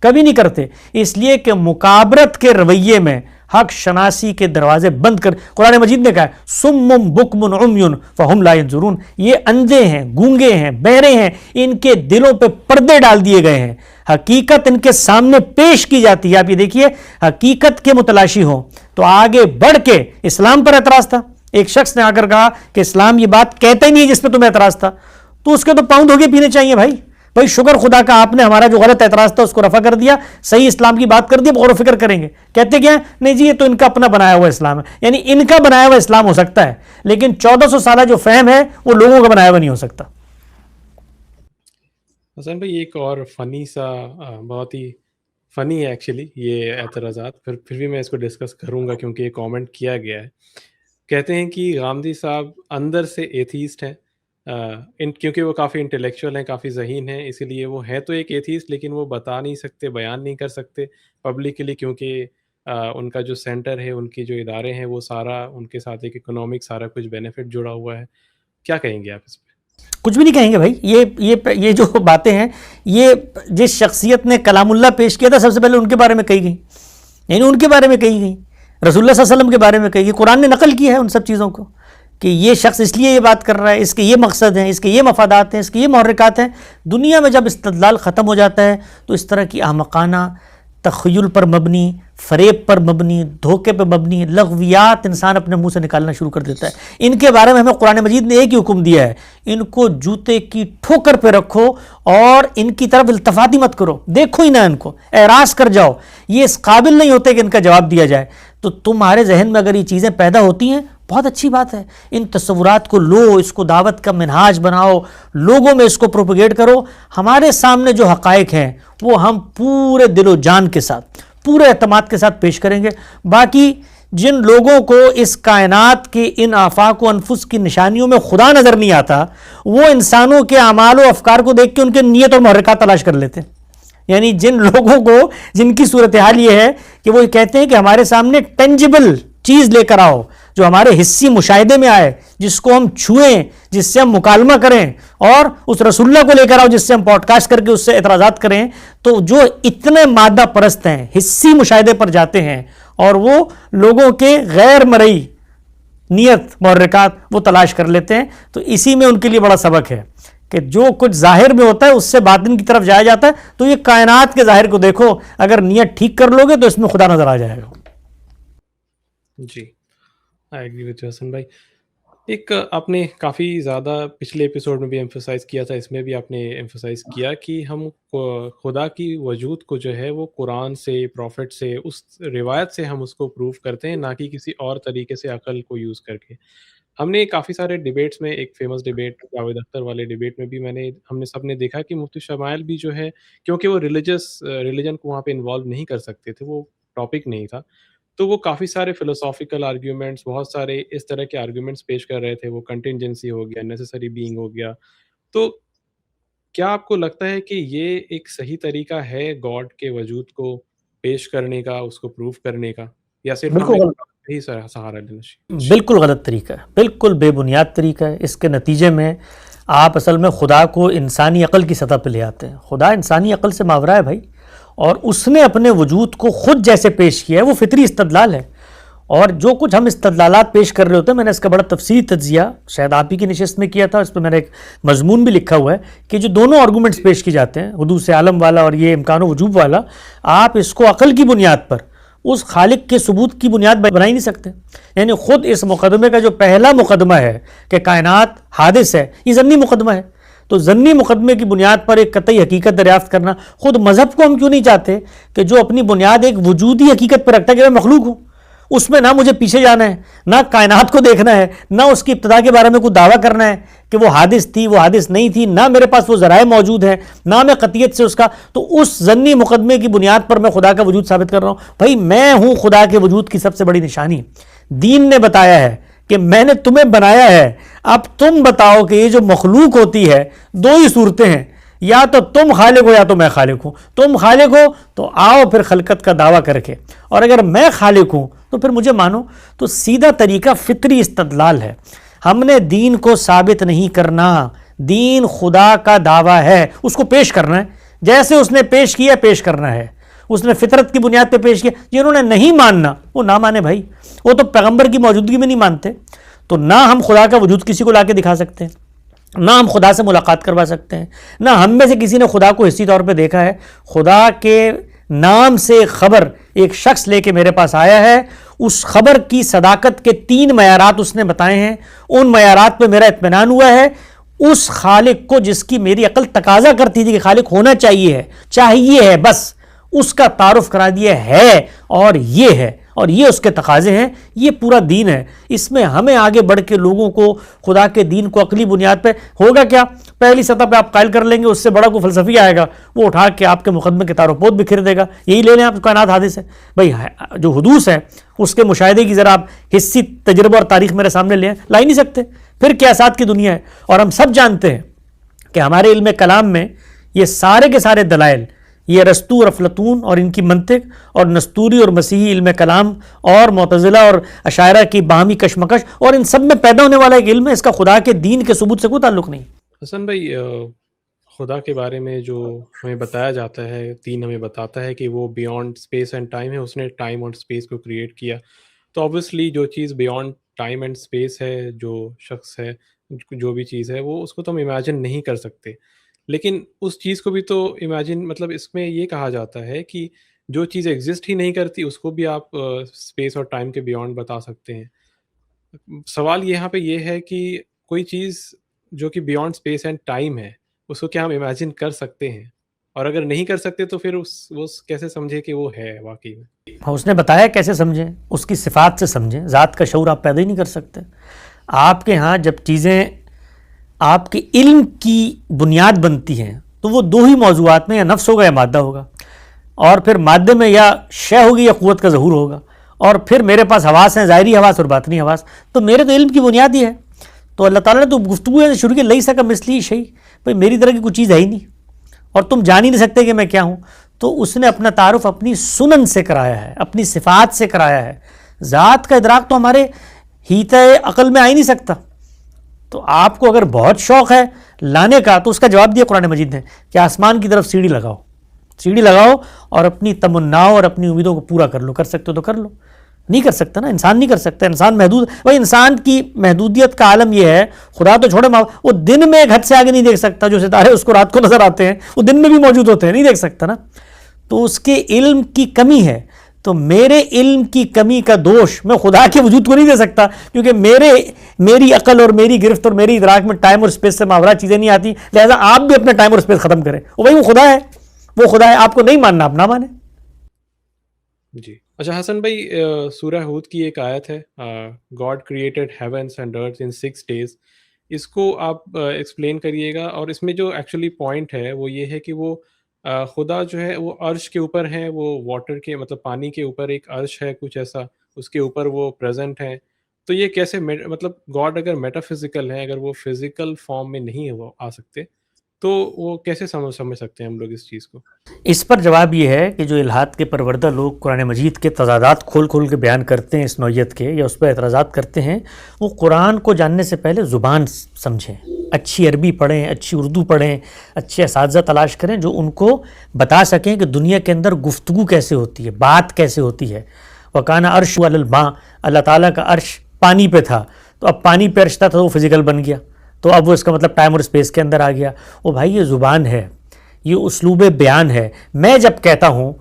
کبھی نہیں کرتے. اس لیے کہ مکابرت کے رویے میں حق شناسی کے دروازے بند کر. قرآن مجید نے کہا ہے سم بکم عمی فہم لا ینظرون, یہ اندھے ہیں, گونگے ہیں, بہرے ہیں, ان کے دلوں پہ پردے ڈال دیے گئے ہیں, حقیقت ان کے سامنے پیش کی جاتی ہے. آپ یہ دیکھیے, حقیقت کے متلاشی ہوں تو آگے بڑھ کے اسلام پر اعتراض تھا. ایک شخص نے آ کر کہا کہ اسلام یہ بات کہتا ہی نہیں جس پہ تمہیں اعتراض تھا, تو اس کے تو پاؤں دھو کے پینے چاہیے بھائی. بھائی شکر خدا کا آپ نے ہمارا جو غلط اعتراض تھا اس کو رفع کر دیا, صحیح اسلام کی بات کر دی, غور و فکر کریں گے. کہتے کیا نہیں جی یہ تو ان کا اپنا بنایا ہوا اسلام ہے, یعنی ان کا بنایا ہوا اسلام ہو سکتا ہے لیکن 1400 سالہ جو فہم ہے وہ لوگوں کا بنایا ہوا نہیں ہو سکتا. حسین بھائی ایک اور فنی سا بہت ہی فنی ہے ایکچولی یہ اعتراضات, پھر بھی میں اس کو ڈسکس کروں گا کیونکہ یہ کامنٹ کیا گیا ہے. کہتے ہیں کہ غامدی صاحب اندر سے ایتھیسٹ ہیں, کیونکہ وہ کافی انٹلیکچوئل ہیں, کافی ذہین ہیں, اسی لیے وہ ہے تو ایک ایتھیسٹ لیکن وہ بتا نہیں سکتے, بیان نہیں کر سکتے پبلکلی, کیونکہ ان کا جو سینٹر ہے, ان کے جو ادارے ہیں, وہ سارا ان کے ساتھ ایک اکنامک سارا کچھ بینیفٹ جڑا ہوا ہے. کیا کہیں گے آپ اس پہ؟ کچھ بھی نہیں کہیں گے بھائی. یہ جو باتیں ہیں, یہ جس شخصیت نے کلام اللہ پیش کیا تھا سب سے پہلے ان کے بارے میں کہی گئی, یعنی ان کے بارے میں کہی گئی, رسول اللہ صلی اللہ علیہ وسلم کے بارے میں کہی گئی. قرآن نے نقل کیا ہے ان سب چیزوں کو کہ یہ شخص اس لیے یہ بات کر رہا ہے, اس کے یہ مقصد ہیں, اس کے یہ مفادات ہیں, اس کے یہ محرکات ہیں. دنیا میں جب استدلال ختم ہو جاتا ہے تو اس طرح کی احمقانہ, تخیل پر مبنی, فریب پر مبنی, دھوکے پہ مبنی لغویات انسان اپنے منہ سے نکالنا شروع کر دیتا ہے. ان کے بارے میں ہمیں قرآن مجید نے ایک ہی حکم دیا ہے, ان کو جوتے کی ٹھوکر پہ رکھو اور ان کی طرف التفات ہی مت کرو, دیکھو ہی نہ ان کو, اعراض کر جاؤ. یہ اس قابل نہیں ہوتے کہ ان کا جواب دیا جائے. تو تمہارے ذہن میں اگر یہ چیزیں پیدا ہوتی ہیں بہت اچھی بات ہے, ان تصورات کو لو, اس کو دعوت کا منہاج بناؤ, لوگوں میں اس کو پروپیگیٹ کرو. ہمارے سامنے جو حقائق ہیں وہ ہم پورے دل و جان کے ساتھ, پورے اعتماد کے ساتھ پیش کریں گے. باقی جن لوگوں کو اس کائنات کے ان آفاق و انفس کی نشانیوں میں خدا نظر نہیں آتا, وہ انسانوں کے اعمال و افکار کو دیکھ کے ان کے نیت اور محرکات تلاش کر لیتے ہیں. یعنی جن لوگوں کو, جن کی صورتحال یہ ہے کہ وہ کہتے ہیں کہ ہمارے سامنے ٹینجیبل چیز لے کر آؤ جو ہمارے حسی مشاہدے میں آئے, جس کو ہم چھوئیں, جس سے ہم مکالمہ کریں, اور اس رسول اللہ کو لے کر آؤ جس سے ہم پوڈ کاسٹ کر کے اس سے اعتراضات کریں. تو جو اتنے مادہ پرست ہیں, حسی مشاہدے پر جاتے ہیں, اور وہ لوگوں کے غیر مرئی نیت محرکات وہ تلاش کر لیتے ہیں. تو اسی میں ان کے لیے بڑا سبق ہے کہ جو کچھ ظاہر میں ہوتا ہے اس سے باطن کی طرف جایا جاتا ہے. تو یہ کائنات کے ظاہر کو دیکھو, اگر نیت ٹھیک کر لو گے تو اس میں خدا نظر آ جائے گا. جی آئی ایگری وتھ حسن بھائی. ایک آپ نے کافی زیادہ پچھلے ایپیسوڈ میں بھی ایمفسائز کیا تھا, اس میں بھی آپ نے ایمفسائز کیا کہ ہم خدا کی وجود کو جو ہے وہ قرآن سے, پروفٹ سے, اس روایت سے ہم اس کو پروو کرتے ہیں, نہ کہ کسی اور طریقے سے عقل کو یوز کر کے. ہم نے کافی سارے ڈیبیٹس میں, ایک فیمس ڈیبیٹ جاوید اختر والے ڈیبیٹ میں بھی ہم نے سب نے دیکھا کہ مفتی شمائل بھی جو ہے, کیونکہ وہ ریلیجن کو وہاں پہ انوالو نہیں کر سکتے تھے, وہ ٹاپک نہیں تھا, تو وہ کافی سارے فلسافیکل آرگیومنٹس, بہت سارے اس طرح کے آرگیومنٹس پیش کر رہے تھے. وہ کنٹینجنسی ہو گیا, نیسیسری بینگ ہو گیا. تو کیا آپ کو لگتا ہے کہ یہ ایک صحیح طریقہ ہے گاڈ کے وجود کو پیش کرنے کا, اس کو پروف کرنے کا, یا صرف ہی سہارا لینا چاہیے؟ بالکل غلط طریقہ ہے, بالکل بے بنیاد طریقہ ہے. اس کے نتیجے میں آپ اصل میں خدا کو انسانی عقل کی سطح پہ لے آتے ہیں. خدا انسانی عقل سے ماورا ہے بھائی, اور اس نے اپنے وجود کو خود جیسے پیش کیا ہے وہ فطری استدلال ہے. اور جو کچھ ہم استدلالات پیش کر رہے ہوتے ہیں, میں نے اس کا بڑا تفصیلی تجزیہ شاید آپ ہی کی نشست میں کیا تھا, اس پہ میں نے ایک مضمون بھی لکھا ہوا ہے کہ جو دونوں آرگومنٹس پیش کی جاتے ہیں, حدوث عالم والا اور یہ امکان و وجوب والا, آپ اس کو عقل کی بنیاد پر, اس خالق کے ثبوت کی بنیاد بنا ہی نہیں سکتے. یعنی خود اس مقدمے کا جو پہلا مقدمہ ہے کہ کائنات حادث ہے, یہ ضمنی مقدمہ ہے. تو ضمنی مقدمے کی بنیاد پر ایک قطعی حقیقت دریافت کرنا, خود مذہب کو ہم کیوں نہیں چاہتے کہ جو اپنی بنیاد ایک وجودی حقیقت پر رکھتا ہے کہ میں مخلوق ہوں, اس میں نہ مجھے پیچھے جانا ہے، نہ کائنات کو دیکھنا ہے، نہ اس کی ابتدا کے بارے میں کوئی دعویٰ کرنا ہے کہ وہ حادث تھی، وہ حادث نہیں تھی، نہ میرے پاس وہ ذرائع موجود ہے، نہ میں قطعیت سے اس کا، تو اس ظنی مقدمے کی بنیاد پر میں خدا کا وجود ثابت کر رہا ہوں. بھائی میں ہوں خدا کے وجود کی سب سے بڑی نشانی. دین نے بتایا ہے کہ میں نے تمہیں بنایا ہے، اب تم بتاؤ کہ یہ جو مخلوق ہوتی ہے دو ہی صورتیں ہیں، یا تو تم خالق ہو یا تو میں خالق ہوں. تم خالق ہو تو آؤ پھر خلقت کا دعویٰ کر کے، اور اگر میں خالق ہوں تو پھر مجھے مانو. تو سیدھا طریقہ فطری استدلال ہے. ہم نے دین کو ثابت نہیں کرنا، دین خدا کا دعویٰ ہے، اس کو پیش کرنا ہے جیسے اس نے پیش کیا پیش کرنا ہے. اس نے فطرت کی بنیاد پہ پیش کیا. جنہوں نے نہیں ماننا وہ نہ مانے بھائی، وہ تو پیغمبر کی موجودگی میں نہیں مانتے. تو نہ ہم خدا کا وجود کسی کو لا کے دکھا سکتے ہیں، نہ ہم خدا سے ملاقات کروا سکتے ہیں، نہ ہم میں سے کسی نے خدا کو حصی طور پہ دیکھا ہے. خدا کے نام سے خبر ایک شخص لے کے میرے پاس آیا ہے، اس خبر کی صداقت کے 3 معیارات اس نے بتائے ہیں. ان معیارات پہ میرا اطمینان ہوا ہے. اس خالق کو جس کی میری عقل تقاضا کرتی تھی کہ خالق ہونا چاہیے ہے، بس اس کا تعارف کرا دیا ہے، اور یہ اس کے تقاضے ہیں. یہ پورا دین ہے. اس میں ہمیں آگے بڑھ کے لوگوں کو خدا کے دین کو عقلی بنیاد پہ ہوگا کیا، پہلی سطح پہ آپ قائل کر لیں گے، اس سے بڑا کوئی فلسفی آئے گا وہ اٹھا کے آپ کے مقدمے کے تار و پود بکھیر دے گا. یہی لے لیں آپ کائنات حادث ہے. بھائی جو حدوث ہے اس کے مشاہدے کی ذرا آپ حصی تجربہ اور تاریخ میرے سامنے لے لا ہی نہیں سکتے. پھر قیاسات کی دنیا ہے. اور ہم سب جانتے ہیں کہ ہمارے علم کلام میں یہ سارے کے سارے دلائل، یہ ارسطو اور افلاطون اور ان کی منطق، اور نستوری اور مسیحی علم کلام، اور معتزلہ اور اشاعرہ کی باہمی کشمکش، اور ان سب میں پیدا ہونے والا ایک علم ہے. اس کا خدا کے دین کے ثبوت سے کوئی تعلق نہیں. حسن بھائی، خدا کے بارے میں جو ہمیں بتایا جاتا ہے، دین ہمیں بتاتا ہے کہ وہ بیونڈ اسپیس اینڈ ٹائم ہے، اس نے ٹائم اور اسپیس کو کریٹ کیا. تو آبویسلی جو چیز بیونڈ ٹائم اینڈ اسپیس ہے، جو شخص ہے، جو بھی چیز ہے، وہ اس کو تو ہم امیجن نہیں کر سکتے. لیکن اس چیز کو بھی تو امیجن، مطلب اس میں یہ کہا جاتا ہے کہ جو چیز ایگزسٹ ہی نہیں کرتی اس کو بھی آپ اسپیس اور ٹائم کے بیونڈ بتا سکتے ہیں. سوال یہاں پہ یہ ہے کہ کوئی چیز جو کہ بیونڈ اسپیس اینڈ ٹائم ہے، اس کو کیا ہم امیجن کر سکتے ہیں؟ اور اگر نہیں کر سکتے تو پھر اس کیسے سمجھے کہ وہ ہے واقعی میں؟ اس نے بتایا کیسے سمجھیں، اس کی صفات سے سمجھیں. ذات کا شعور آپ پیدا ہی نہیں کر سکتے. آپ کے ہاں جب چیزیں آپ کے علم کی بنیاد بنتی ہیں تو وہ 2 ہی موضوعات میں، یا نفس ہوگا یا مادہ ہوگا، اور پھر مادے میں یا شے ہوگی یا قوت کا ظہور ہوگا، اور پھر میرے پاس حواس ہیں، ظاہری حواس اور باطنی حواس. تو میرے تو علم کی بنیاد ہی ہے. تو اللہ تعالیٰ نے تو گفتگو ہے شروع کی، لئی سکا مثلی شیء، بھائی میری طرح کی کوئی چیز ہے ہی نہیں اور تم جان ہی نہیں سکتے کہ میں کیا ہوں. تو اس نے اپنا تعارف اپنی سنن سے کرایا ہے، اپنی صفات سے کرایا ہے. ذات کا ادراک تو ہمارے ہیتہ عقل میں آ ہی نہیں سکتا. تو آپ کو اگر بہت شوق ہے لانے کا تو اس کا جواب دیا قرآن مجید نے کہ آسمان کی طرف سیڑھی لگاؤ اور اپنی تمناؤں اور اپنی امیدوں کو پورا کر لو. کر سکتے ہو تو کر لو. نہیں کر سکتا نا، انسان نہیں کر سکتا. انسان محدود. بھائی انسان کی محدودیت کا عالم یہ ہے، خدا تو چھوڑے، وہ دن میں ایک حد سے آگے نہیں دیکھ سکتا. جو ستارے اس کو رات کو نظر آتے ہیں وہ دن میں بھی موجود ہوتے ہیں، نہیں دیکھ سکتا نا. تو اس کے علم کی کمی ہے. تو میرے علم کی کمی کا دوش میں خدا کے وجود کو نہیں دے سکتا، کیونکہ میری عقل اور میری گرفت اور میری ادراک میں ٹائم اور اسپیس سے ماورا چیزیں نہیں آتی. لہذا آپ بھی اپنا ٹائم اور اسپیس ختم کریں. بھائی وہ خدا ہے، آپ کو نہیں ماننا، آپ نہ مانیں. جی اچھا حسن بھائی، سورہ ہود کی ایک آیت ہے، God created havens and earth in 6 days. اس کو آپ ایکسپلین کریے گا. اور اس میں جو ایکچولی پوائنٹ ہے وہ یہ ہے کہ وہ خدا جو ہے وہ عرش کے اوپر ہیں، وہ واٹر کے مطلب پانی کے اوپر ایک عرش ہے کچھ ایسا، اس کے اوپر وہ پریزنٹ ہیں. تو یہ کیسے، مطلب گاڈ اگر میٹا فزیکل ہے، اگر وہ فزیکل فارم میں نہیں وہ آ سکتے، تو وہ کیسے سمجھ سکتے ہیں ہم لوگ اس چیز کو؟ اس پر جواب یہ ہے کہ جو الہات کے پروردہ لوگ قرآن مجید کے تضادات کھول کے بیان کرتے ہیں اس نوعیت کے، یا اس پر اعتراضات کرتے ہیں، وہ قرآن کو جاننے سے پہلے زبان سمجھیں، اچھی عربی پڑھیں، اچھی اردو پڑھیں، اچھے اساتذہ تلاش کریں جو ان کو بتا سکیں کہ دنیا کے اندر گفتگو کیسے ہوتی ہے، بات کیسے ہوتی ہے. وَكَانَ عَرْشُهُ عَلَى الْمَاءِ، اللہ تعالیٰ کا عرش پانی پہ تھا. تو اب پانی پہ عرش تھا تو وہ فزیکل بن گیا، تو اب وہ اس کا مطلب ٹائم اور اسپیس کے اندر آ گیا. وہ بھائی یہ زبان ہے، یہ اسلوب بیان ہے. میں جب کہتا ہوں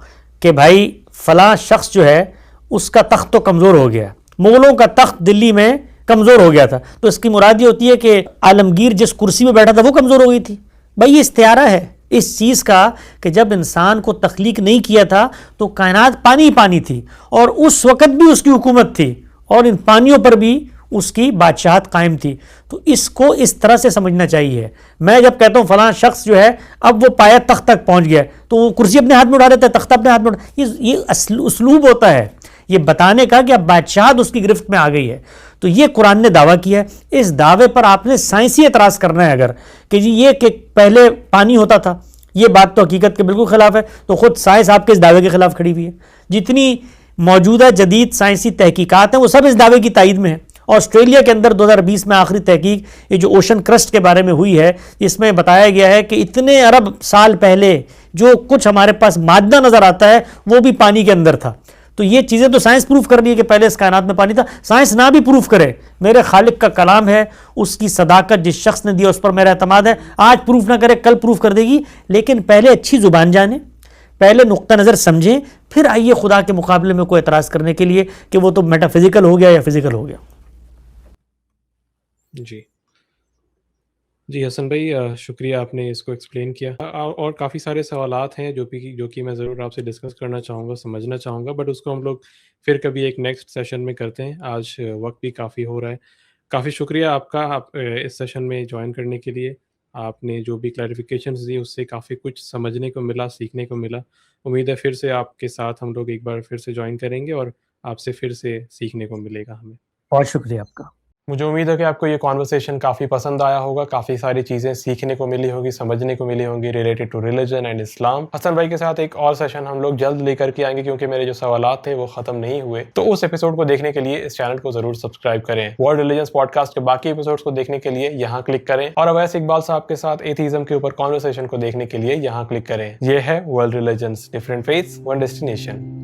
کہ بھائی فلاں شخص جو ہے اس کا تخت تو کمزور ہو گیا، مغلوں کا تخت دلی میں کمزور ہو گیا تھا، تو اس کی مراد یہ ہوتی ہے کہ عالمگیر جس کرسی میں بیٹھا تھا وہ کمزور ہو گئی تھی. بھائی یہ استعارہ ہے، اس چیز کا کہ جب انسان کو تخلیق نہیں کیا تھا تو کائنات پانی پانی تھی اور اس وقت بھی اس کی حکومت تھی اور ان پانیوں پر بھی اس کی بادشاہت قائم تھی. تو اس کو اس طرح سے سمجھنا چاہیے. میں جب کہتا ہوں فلاں شخص جو ہے اب وہ پایا تخت تک پہنچ گیا تو وہ کرسی اپنے ہاتھ میں اٹھا دیتا ہے, تختہ اپنے ہاتھ میں اٹھا, یہ اسلوب ہوتا ہے یہ بتانے کا کہ اب بادشاہت اس کی گرفت میں آ گئی ہے. تو یہ قرآن نے دعویٰ کیا ہے. اس دعوے پر آپ نے سائنسی اعتراض کرنا ہے اگر کہ جی یہ کہ پہلے پانی ہوتا تھا, یہ بات تو حقیقت کے بالکل خلاف ہے, تو خود سائنس آپ کے اس دعوے کے خلاف کھڑی ہوئی ہے. جتنی موجودہ جدید سائنسی تحقیقات ہیں وہ سب اس دعوے کی تائید میں ہیں. آسٹریلیا کے اندر 2020 میں آخری تحقیق یہ جو اوشن کرسٹ کے بارے میں ہوئی ہے, اس میں بتایا گیا ہے کہ اتنے ارب سال پہلے جو کچھ ہمارے پاس مادہ نظر آتا ہے وہ بھی پانی کے اندر تھا. تو یہ چیزیں تو سائنس پروف کر رہی ہے کہ پہلے اس کائنات میں پانی تھا. سائنس نہ بھی پروف کرے, میرے خالق کا کلام ہے, اس کی صداقت جس شخص نے دیا اس پر میرا اعتماد ہے. آج پروف نہ کرے کل پروف کر دے گی, لیکن پہلے اچھی زبان جانیں, پہلے نقطہ نظر سمجھیں, پھر آئیے خدا کے مقابلے میں کوئی اعتراض کرنے کے لیے کہ وہ تو میٹا فزیکل ہو گیا یا فزیکل ہو گیا. جی حسن بھائی, شکریہ آپ نے اس کو ایکسپلین کیا. اور کافی سارے سوالات ہیں جو کہ میں ضرور آپ سے ڈسکس کرنا چاہوں گا, سمجھنا چاہوں گا, بٹ اس کو ہم لوگ پھر کبھی ایک نیکسٹ سیشن میں کرتے ہیں. آج وقت بھی کافی ہو رہا ہے. کافی شکریہ آپ کا اس سیشن میں جوائن کرنے کے لیے. آپ نے جو بھی کلیریفیکیشنز دی اس سے کافی کچھ سمجھنے کو ملا, سیکھنے کو ملا. امید ہے پھر سے آپ کے ساتھ ہم لوگ ایک بار پھر سے جوائن کریں گے اور آپ سے پھر سے سیکھنے کو ملے گا ہمیں. بہت شکریہ آپ کا. مجھے امید ہے کہ آپ کو یہ کانورسیشن کافی پسند آیا ہوگا, کافی ساری چیزیں سیکھنے کو ملی ہوگی, سمجھنے کو ملی ہوں گی ریلیٹڈ ٹو ریلیجن اینڈ اسلام. حسن بھائی کے ساتھ ایک اور سیشن ہم لوگ جلد لے کر کے آئیں گے کیونکہ میرے جو سوالات تھے وہ ختم نہیں ہوئے. تو اس ایپیسوڈ کو دیکھنے کے لیے اس چینل کو ضرور سبسکرائب کریں. ورلڈ ریلیجنز پوڈ کاسٹ کے باقی ایپیسوڈز کو دیکھنے کے لیے یہاں کلک کریں, اور اویس اقبال صاحب کے ساتھ ایتھیزم کے اوپر کانورسیشن کو دیکھنے کے لیے یہاں کلک کریں. یہ ہے world religions, different faiths one destination.